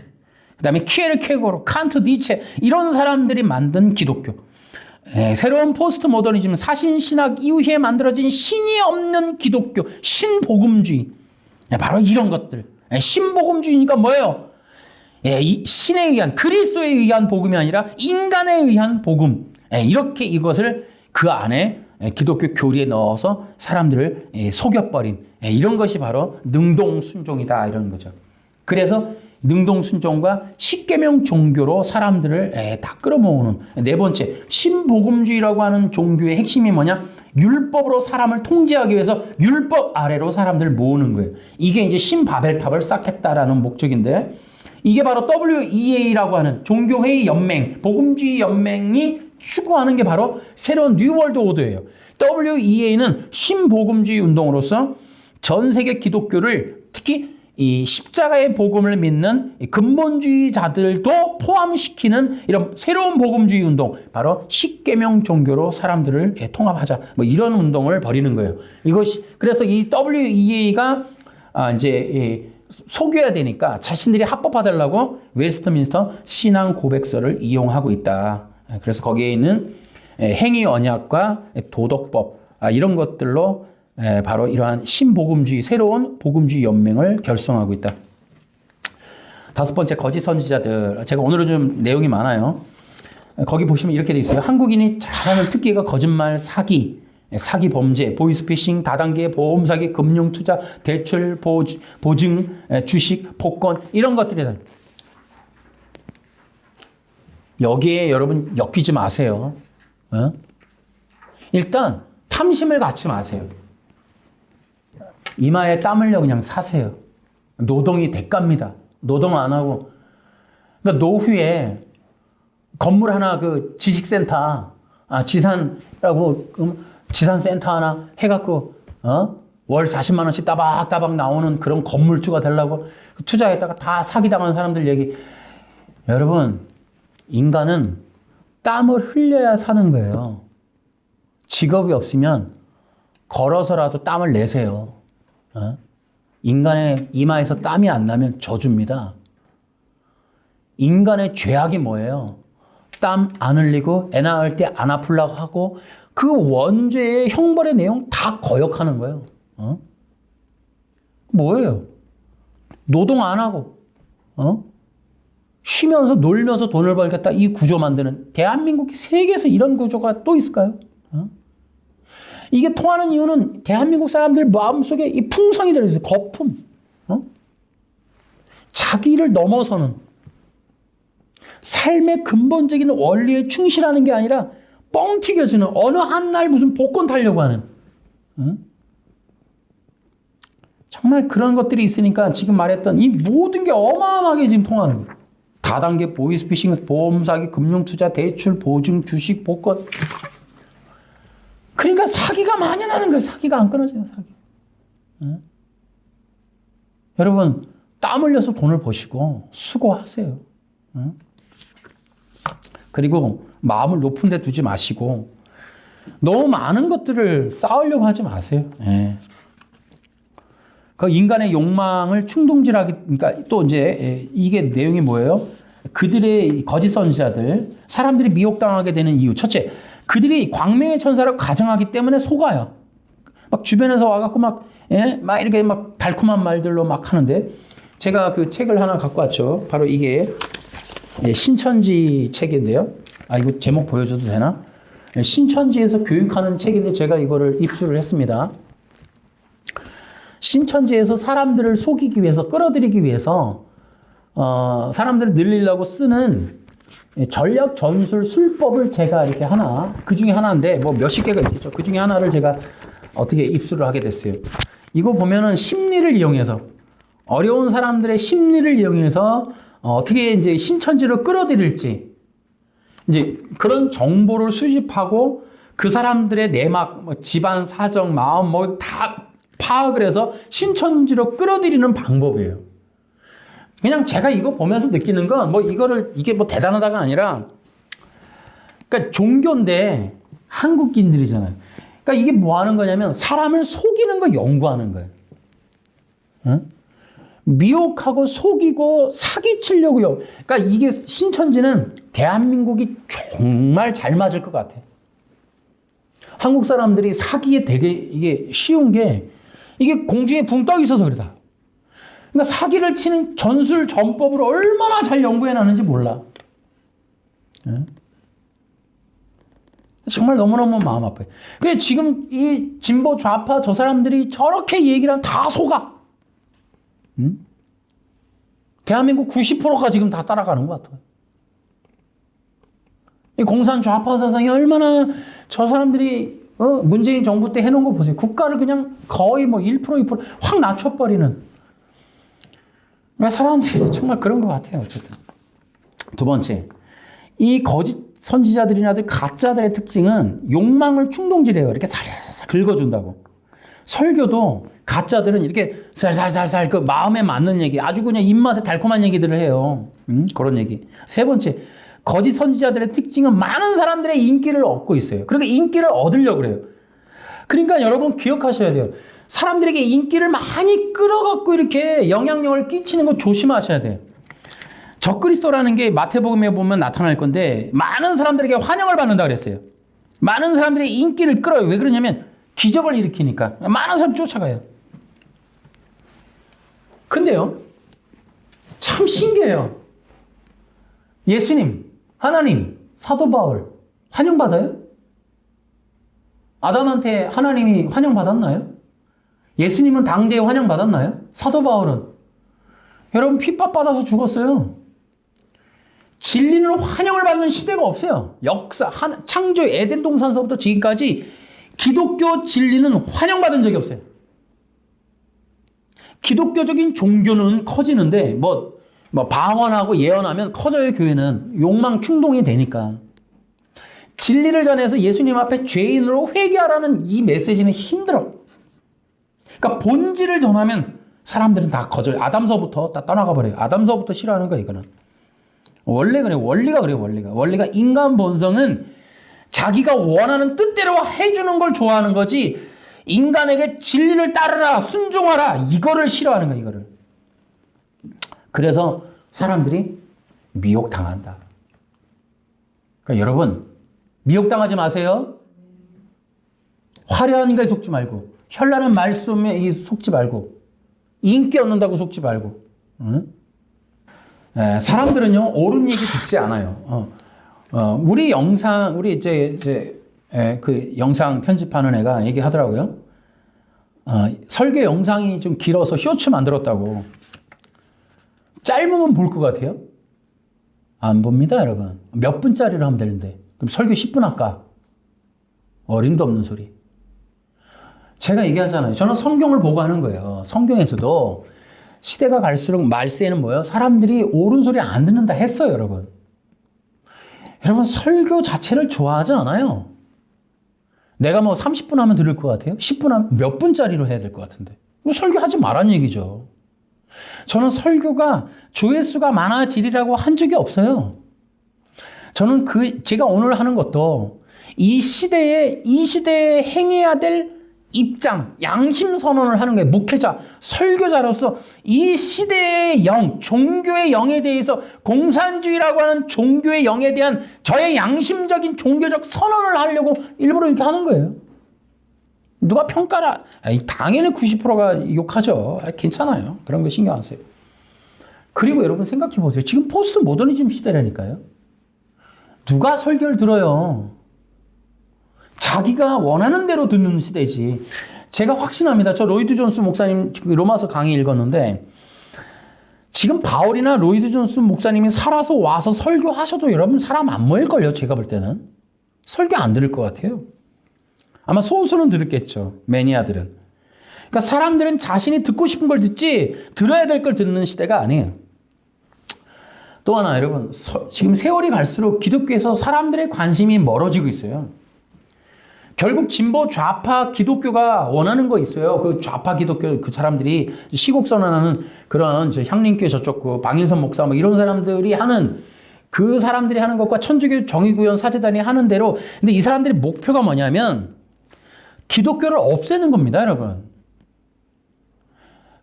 그 다음에 키에르케고르, 칸트, 니체, 이런 사람들이 만든 기독교. 새로운 포스트 모더니즘, 사신신학 이후에 만들어진 신이 없는 기독교, 신복음주의. 바로 이런 것들. 신복음주의니까 뭐예요? 이 신에 의한, 그리스도에 의한 복음이 아니라 인간에 의한 복음. 이렇게 이것을 그 안에 기독교 교리에 넣어서 사람들을 속여버린 이런 것이 바로 능동순종이다, 이런 거죠. 그래서 능동순종과 십계명 종교로 사람들을 다 끌어모으는 네 번째, 신복음주의라고 하는 종교의 핵심이 뭐냐? 율법으로 사람을 통제하기 위해서 율법 아래로 사람들을 모으는 거예요. 이게 이제 신바벨탑을 쌓겠다라는 목적인데, 이게 바로 WEA라고 하는 종교회의 연맹, 복음주의 연맹이 추구하는 게 바로 새로운 뉴월드 오더예요. WEA는 신복음주의 운동으로서 전 세계 기독교를, 특히 이 십자가의 복음을 믿는 근본주의자들도 포함시키는 이런 새로운 복음주의 운동, 바로 십계명 종교로 사람들을 통합하자, 뭐 이런 운동을 벌이는 거예요. 이것이 그래서 이 WEA가 이제 속여야 되니까 자신들이 합법화되려고 웨스트민스터 신앙 고백서를 이용하고 있다. 그래서 거기에 있는 행위 언약과 도덕법 이런 것들로 바로 이러한 신복음주의, 새로운 복음주의 연맹을 결성하고 있다. 다섯 번째, 거짓 선지자들. 제가 오늘은 좀 내용이 많아요. 거기 보시면 이렇게 돼 있어요. 한국인이 잘하는 특기가 거짓말, 사기 범죄, 보이스피싱, 다단계 보험 사기, 금융 투자, 대출 보증, 주식, 복권 이런 것들이다. 여기에 여러분 엮이지 마세요. 일단 탐심을 갖지 마세요. 이마에 땀 흘려 그냥 사세요. 노동이 대가입니다. 노동 안 하고. 그러니까 노후에 건물 하나 그 지식센터, 지산라고 지산센터 하나 해갖고 월 40만 원씩 따박따박 나오는 그런 건물주가 되려고 투자했다가 다 사기당한 사람들 얘기. 여러분, 인간은 땀을 흘려야 사는 거예요. 직업이 없으면 걸어서라도 땀을 내세요. 인간의 이마에서 땀이 안 나면 저주입니다. 인간의 죄악이 뭐예요? 땀 안 흘리고 애 낳을 때 안 아플라고 하고 그 원죄의 형벌의 내용 다 거역하는 거예요. 뭐예요? 노동 안 하고 쉬면서 놀면서 돈을 벌겠다 이 구조 만드는 대한민국이 세계에서 이런 구조가 또 있을까요? 이게 통하는 이유는 대한민국 사람들 마음속에 이 풍성이 들어있어요. 거품. 자기를 넘어서는 삶의 근본적인 원리에 충실하는 게 아니라 뻥 튀겨지는 어느 한 날 무슨 복권 타려고 하는 정말 그런 것들이 있으니까 지금 말했던 이 모든 게 어마어마하게 지금 통하는 거예요. 다단계 보이스피싱, 보험 사기, 금융투자, 대출, 보증, 주식, 복권. 그러니까 사기가 만연하는 거예요. 사기가 안 끊어져요. 사기. 여러분 땀 흘려서 돈을 버시고 수고하세요. 그리고 마음을 높은 데 두지 마시고 너무 많은 것들을 쌓으려고 하지 마세요. 그 인간의 욕망을 충동질하기, 그러니까 또 이제 이게 내용이 뭐예요? 그들의 거짓 선지자들, 사람들이 미혹당하게 되는 이유. 첫째, 그들이 광명의 천사를 가정하기 때문에 속아요. 막 주변에서 와갖고 막 이렇게 막 달콤한 말들로 막 하는데, 제가 그 책을 하나 갖고 왔죠. 바로 이게 신천지 책인데요. 이거 제목 보여줘도 되나? 신천지에서 교육하는 책인데 제가 이거를 입수를 했습니다. 신천지에서 사람들을 속이기 위해서, 끌어들이기 위해서 사람들을 늘리려고 쓰는 전략 전술 술법을 제가 이렇게 하나, 그 중에 하나인데 뭐 몇십 개가 있겠죠. 그 중에 하나를 제가 어떻게 입수를 하게 됐어요. 이거 보면은 심리를 이용해서, 어려운 사람들의 심리를 이용해서 어떻게 이제 신천지로 끌어들일지, 이제 그런 정보를 수집하고 그 사람들의 내막, 뭐 집안 사정, 마음 뭐 다 파악을 해서 신천지로 끌어들이는 방법이에요. 그냥 제가 이거 보면서 느끼는 건 뭐 이게 뭐 대단하다가 아니라, 그러니까 종교인데 한국인들이잖아요. 그러니까 이게 뭐 하는 거냐면 사람을 속이는 거 연구하는 거예요. 미혹하고 속이고 사기치려고요. 그러니까 이게 신천지는 대한민국이 정말 잘 맞을 것 같아요. 한국 사람들이 사기에 되게 이게 쉬운 게 이게 공중에 붕 떠 있어서 그러다. 그러니까 사기를 치는 전술 전법을 얼마나 잘 연구해 놨는지 몰라. 정말 너무너무 마음 아파요. 그래 지금 이 진보 좌파 저 사람들이 저렇게 얘기를 하면 다 속아. 대한민국 90%가 지금 다 따라가는 것 같아요. 이 공산 좌파 사상이 얼마나 저 사람들이 문재인 정부 때 해놓은 거 보세요. 국가를 그냥 거의 뭐 1%, 2%확 낮춰버리는. 그러니까 사람들이 정말 그런 것 같아요. 어쨌든. 두 번째, 이 거짓 선지자들이나 가짜들의 특징은 욕망을 충동질해요. 이렇게 살살 긁어준다고. 설교도 가짜들은 이렇게 살살살살 그 마음에 맞는 얘기, 아주 그냥 입맛에 달콤한 얘기들을 해요. 그런 얘기. 세 번째, 거짓 선지자들의 특징은 많은 사람들의 인기를 얻고 있어요. 그러니까 인기를 얻으려고 그래요. 그러니까 여러분 기억하셔야 돼요. 사람들에게 인기를 많이 끌어갖고 이렇게 영향력을 끼치는 거 조심하셔야 돼요. 적그리스도라는 게 마태복음에 보면 나타날 건데 많은 사람들에게 환영을 받는다 그랬어요. 많은 사람들의 인기를 끌어요. 왜 그러냐면 기적을 일으키니까 많은 사람이 쫓아가요. 근데요, 참 신기해요. 예수님, 하나님, 사도 바울 환영받아요? 아담한테 하나님이 환영받았나요? 예수님은 당대에 환영받았나요? 사도 바울은? 여러분 핍박받아서 죽었어요. 진리는 환영을 받는 시대가 없어요. 역사, 창조 에덴 동산서부터 지금까지 기독교 진리는 환영받은 적이 없어요. 기독교적인 종교는 커지는데 뭐 방언하고 예언하면 커져요. 교회는 욕망 충동이 되니까. 진리를 전해서 예수님 앞에 죄인으로 회개하라는 이 메시지는 힘들어. 그러니까 본질을 전하면 사람들은 다 거절. 아담서부터 다 떠나가 버려요. 아담서부터 싫어하는 거야 이거는. 원래 그래. 원리가 그래. 원리가 인간 본성은 자기가 원하는 뜻대로 해주는 걸 좋아하는 거지, 인간에게 진리를 따르라, 순종하라, 이거를 싫어하는 거야, 이거를. 그래서 사람들이 미혹당한다. 그러니까 여러분, 미혹당하지 마세요. 화려한 인간에 속지 말고, 현란한 말씀에 속지 말고, 인기 얻는다고 속지 말고. 응? 사람들은요, 옳은 얘기 듣지 않아요. 우리 영상, 우리 그 영상 편집하는 애가 얘기하더라고요. 설교 영상이 좀 길어서 쇼츠 만들었다고. 짧으면 볼 것 같아요? 안 봅니다, 여러분. 몇 분짜리로 하면 되는데. 그럼 설교 10분 할까? 어림도 없는 소리. 제가 얘기하잖아요. 저는 성경을 보고 하는 거예요. 성경에서도 시대가 갈수록 말세에는 뭐예요? 사람들이 옳은 소리 안 듣는다 했어요, 여러분. 여러분, 설교 자체를 좋아하지 않아요. 내가 뭐 30분 하면 들을 것 같아요? 10분 하면 몇 분짜리로 해야 될 것 같은데. 뭐 설교하지 말란 얘기죠. 저는 설교가 조회수가 많아지리라고 한 적이 없어요. 저는 제가 오늘 하는 것도 이 시대에 행해야 될 입장, 양심 선언을 하는 거예요. 목회자, 설교자로서 이 시대의 영, 종교의 영에 대해서 공산주의라고 하는 종교의 영에 대한 저의 양심적인 종교적 선언을 하려고 일부러 이렇게 하는 거예요. 누가 평가를, 당연히 90%가 욕하죠. 괜찮아요. 그런 거 신경 안 써요. 그리고 여러분 생각 좀 보세요. 지금 포스트 모더니즘 시대라니까요. 누가 설교를 들어요? 자기가 원하는 대로 듣는 시대지. 제가 확신합니다. 저 로이드 존스 목사님 로마서 강의 읽었는데 지금 바울이나 로이드 존스 목사님이 살아서 와서 설교하셔도 여러분 사람 안 모일걸요. 제가 볼 때는. 설교 안 들을 것 같아요. 아마 소수는 들었겠죠. 매니아들은. 그러니까 사람들은 자신이 듣고 싶은 걸 듣지 들어야 될 걸 듣는 시대가 아니에요. 또 하나 여러분, 지금 세월이 갈수록 기독교에서 사람들의 관심이 멀어지고 있어요. 결국 진보 좌파 기독교가 원하는 거 있어요. 그 좌파 기독교 그 사람들이 시국 선언하는 그런 향림교회 저쪽 그 방인선 목사 뭐 이런 사람들이 하는 그 사람들이 하는 것과 천주교 정의구현 사제단이 하는 대로. 근데 이 사람들의 목표가 뭐냐면 기독교를 없애는 겁니다, 여러분.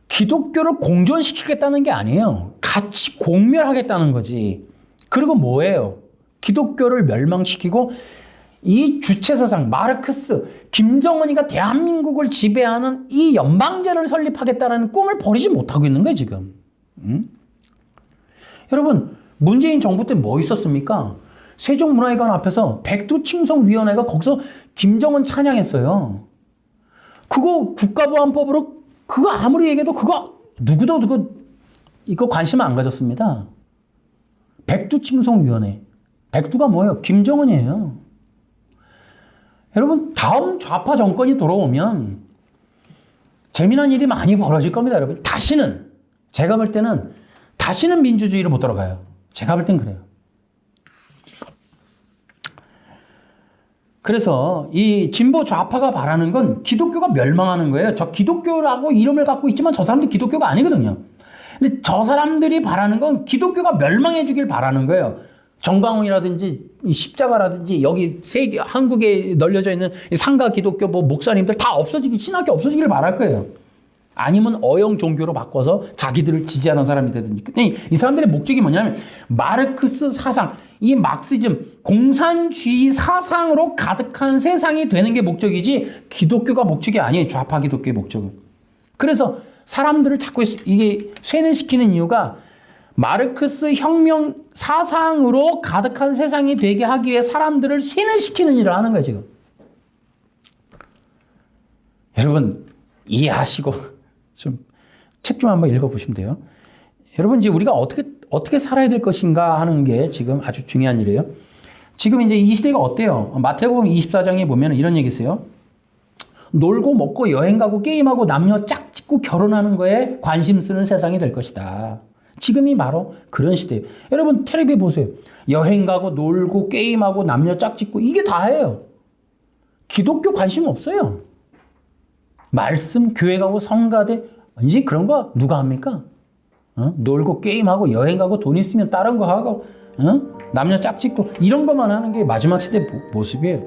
기독교를 공존시키겠다는 게 아니에요. 같이 공멸하겠다는 거지. 그리고 뭐예요? 기독교를 멸망시키고 이 주체사상, 마르크스, 김정은이가 대한민국을 지배하는 이 연방제를 설립하겠다는 꿈을 버리지 못하고 있는 거예요, 지금. 응? 여러분, 문재인 정부 때 뭐 있었습니까? 세종문화회관 앞에서 백두칭송위원회가 거기서 김정은 찬양했어요. 그거 국가보안법으로 그거 아무리 얘기해도 그거 누구도 이거 관심 안 가졌습니다. 백두칭송위원회. 백두가 뭐예요? 김정은이에요. 여러분, 다음 좌파 정권이 돌아오면 재미난 일이 많이 벌어질 겁니다, 여러분. 다시는, 제가 볼 때는 다시는 민주주의를 못 돌아가요. 제가 볼 땐 그래요. 그래서 이 진보 좌파가 바라는 건 기독교가 멸망하는 거예요. 저 기독교라고 이름을 갖고 있지만 저 사람들이 기독교가 아니거든요. 근데 저 사람들이 바라는 건 기독교가 멸망해 주길 바라는 거예요. 정광훈이라든지 십자가라든지 여기 세계 한국에 널려져 있는 상가 기독교 뭐 목사님들 다 없어지기, 신학교 없어지기를 바랄 거예요. 아니면 어영 종교로 바꿔서 자기들을 지지하는 사람이 되든지. 이 사람들의 목적이 뭐냐면 마르크스 사상, 이 막시즘, 공산주의 사상으로 가득한 세상이 되는 게 목적이지 기독교가 목적이 아니에요. 좌파 기독교의 목적은. 그래서 사람들을 자꾸 이게 쇠뇌시키는 이유가 마르크스 혁명 사상으로 가득한 세상이 되게 하기 위해 사람들을 쇠뇌시키는 일을 하는 거예요, 지금. 여러분, 이해하시고 책 좀 한번 읽어보시면 돼요. 여러분, 이제 우리가 어떻게 살아야 될 것인가 하는 게 지금 아주 중요한 일이에요. 지금 이제 이 시대가 어때요? 마태복음 24장에 보면 이런 얘기 있어요. 놀고 먹고 여행 가고 게임하고 남녀 짝짓고 결혼하는 거에 관심 쓰는 세상이 될 것이다. 지금이 바로 그런 시대예요. 여러분, 텔레비 보세요. 여행 가고 놀고 게임하고 남녀 짝짓고 이게 다예요. 기독교 관심 없어요. 말씀, 교회 가고 성가대 이제 그런 거 누가 합니까? 놀고 게임하고 여행 가고 돈 있으면 다른 거 하고 남녀 짝짓고 이런 것만 하는 게 마지막 시대 모습이에요.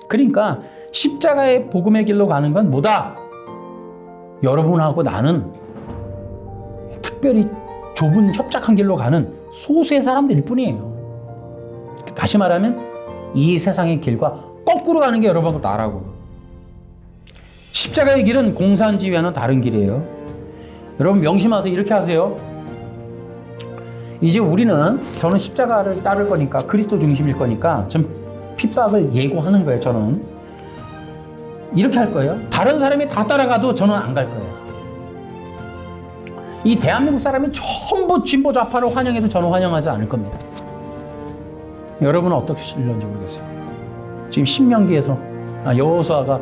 그러니까 십자가의 복음의 길로 가는 건 뭐다? 여러분하고 나는 특별히 좁은 협착한 길로 가는 소수의 사람들일 뿐이에요. 다시 말하면 이 세상의 길과 거꾸로 가는 게 여러분 나라고. 십자가의 길은 공산주의와는 다른 길이에요. 여러분 명심하세요. 이렇게 하세요. 이제 저는 십자가를 따를 거니까, 그리스도 중심일 거니까 전 핍박을 예고하는 거예요. 저는 이렇게 할 거예요. 다른 사람이 다 따라가도 저는 안 갈 거예요. 이 대한민국 사람이 전부 진보 좌파를 환영해도 저는 환영하지 않을 겁니다. 여러분은 어떠실런지 모르겠어요. 지금 신명기에서 여호수아가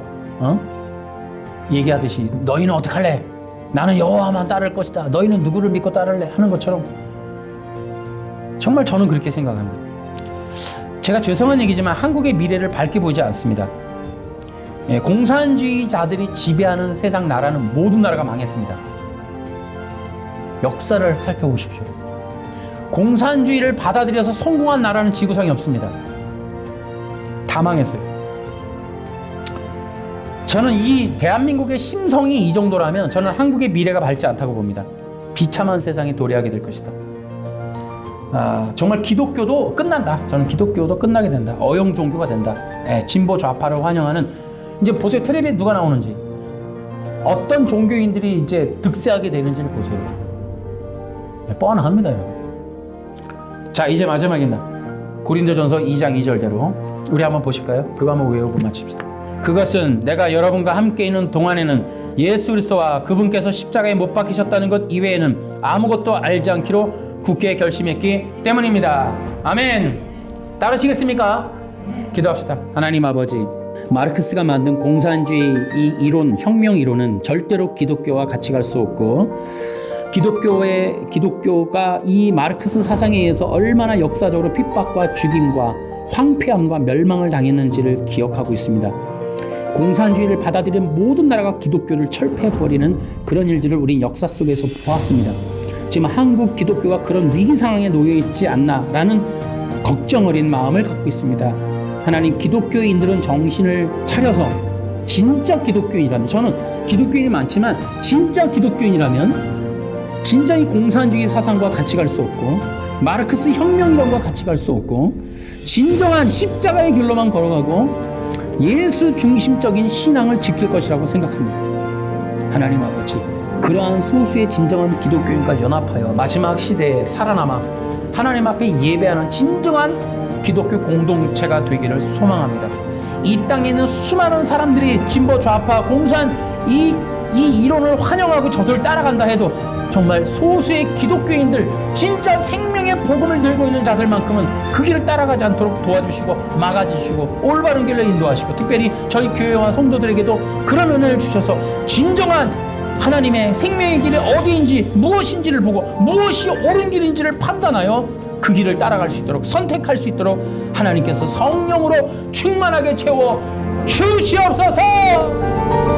얘기하듯이 너희는 어떡할래? 나는 여호와만 따를 것이다. 너희는 누구를 믿고 따를래? 하는 것처럼 정말 저는 그렇게 생각합니다. 제가 죄송한 얘기지만 한국의 미래를 밝게 보이지 않습니다. 공산주의자들이 지배하는 세상 나라는 모든 나라가 망했습니다. 역사를 살펴보십시오. 공산주의를 받아들여서 성공한 나라는 지구상에 없습니다. 다 망했어요. 저는 이 대한민국의 심성이 이 정도라면 저는 한국의 미래가 밝지 않다고 봅니다. 비참한 세상에 도래하게 될 것이다. 정말 기독교도 끝난다. 저는 기독교도 끝나게 된다. 어용 종교가 된다. 진보 좌파를 환영하는, 이제 보세요. 텔레비에 누가 나오는지, 어떤 종교인들이 이제 득세하게 되는지를 보세요. 뻔합니다, 여러분. 자, 이제 마지막입니다. 고린도전서 2장 2절대로 우리 한번 보실까요? 그거 한번 외우고 마칩시다. 그것은 내가 여러분과 함께 있는 동안에는 예수 그리스도와 그분께서 십자가에 못 박히셨다는 것 이외에는 아무것도 알지 않기로 굳게 결심했기 때문입니다. 아멘. 따르시겠습니까? 기도합시다. 하나님 아버지, 마르크스가 만든 공산주의 이 이론, 혁명 이론은 절대로 기독교와 같이 갈 수 없고, 기독교가 이 마르크스 사상에 의해서 얼마나 역사적으로 핍박과 죽임과 황폐함과 멸망을 당했는지를 기억하고 있습니다. 공산주의를 받아들인 모든 나라가 기독교를 철폐해버리는 그런 일들을 우린 역사 속에서 보았습니다. 지금 한국 기독교가 그런 위기 상황에 놓여 있지 않나라는 걱정 어린 마음을 갖고 있습니다. 하나님, 기독교인들은 정신을 차려서 진짜 기독교인이라면, 저는 기독교인이 많지만 진짜 기독교인이라면 진정이 공산주의 사상과 같이 갈 수 없고, 마르크스 혁명이론과 같이 갈 수 없고, 진정한 십자가의 길로만 걸어가고 예수 중심적인 신앙을 지킬 것이라고 생각합니다. 하나님 아버지, 그러한 소수의 진정한 기독교인과 연합하여 마지막 시대에 살아남아 하나님 앞에 예배하는 진정한 기독교 공동체가 되기를 소망합니다. 이 땅에 있는 수많은 사람들이 진보 좌파 공산 이 이론을 환영하고 저들을 따라간다 해도 정말 소수의 기독교인들, 진짜 생명의 복음을 들고 있는 자들만큼은 그 길을 따라가지 않도록 도와주시고 막아주시고 올바른 길로 인도하시고, 특별히 저희 교회와 성도들에게도 그런 은혜를 주셔서 진정한 하나님의 생명의 길이 어디인지, 무엇인지를 보고 무엇이 옳은 길인지를 판단하여 그 길을 따라갈 수 있도록, 선택할 수 있도록 하나님께서 성령으로 충만하게 채워 주시옵소서.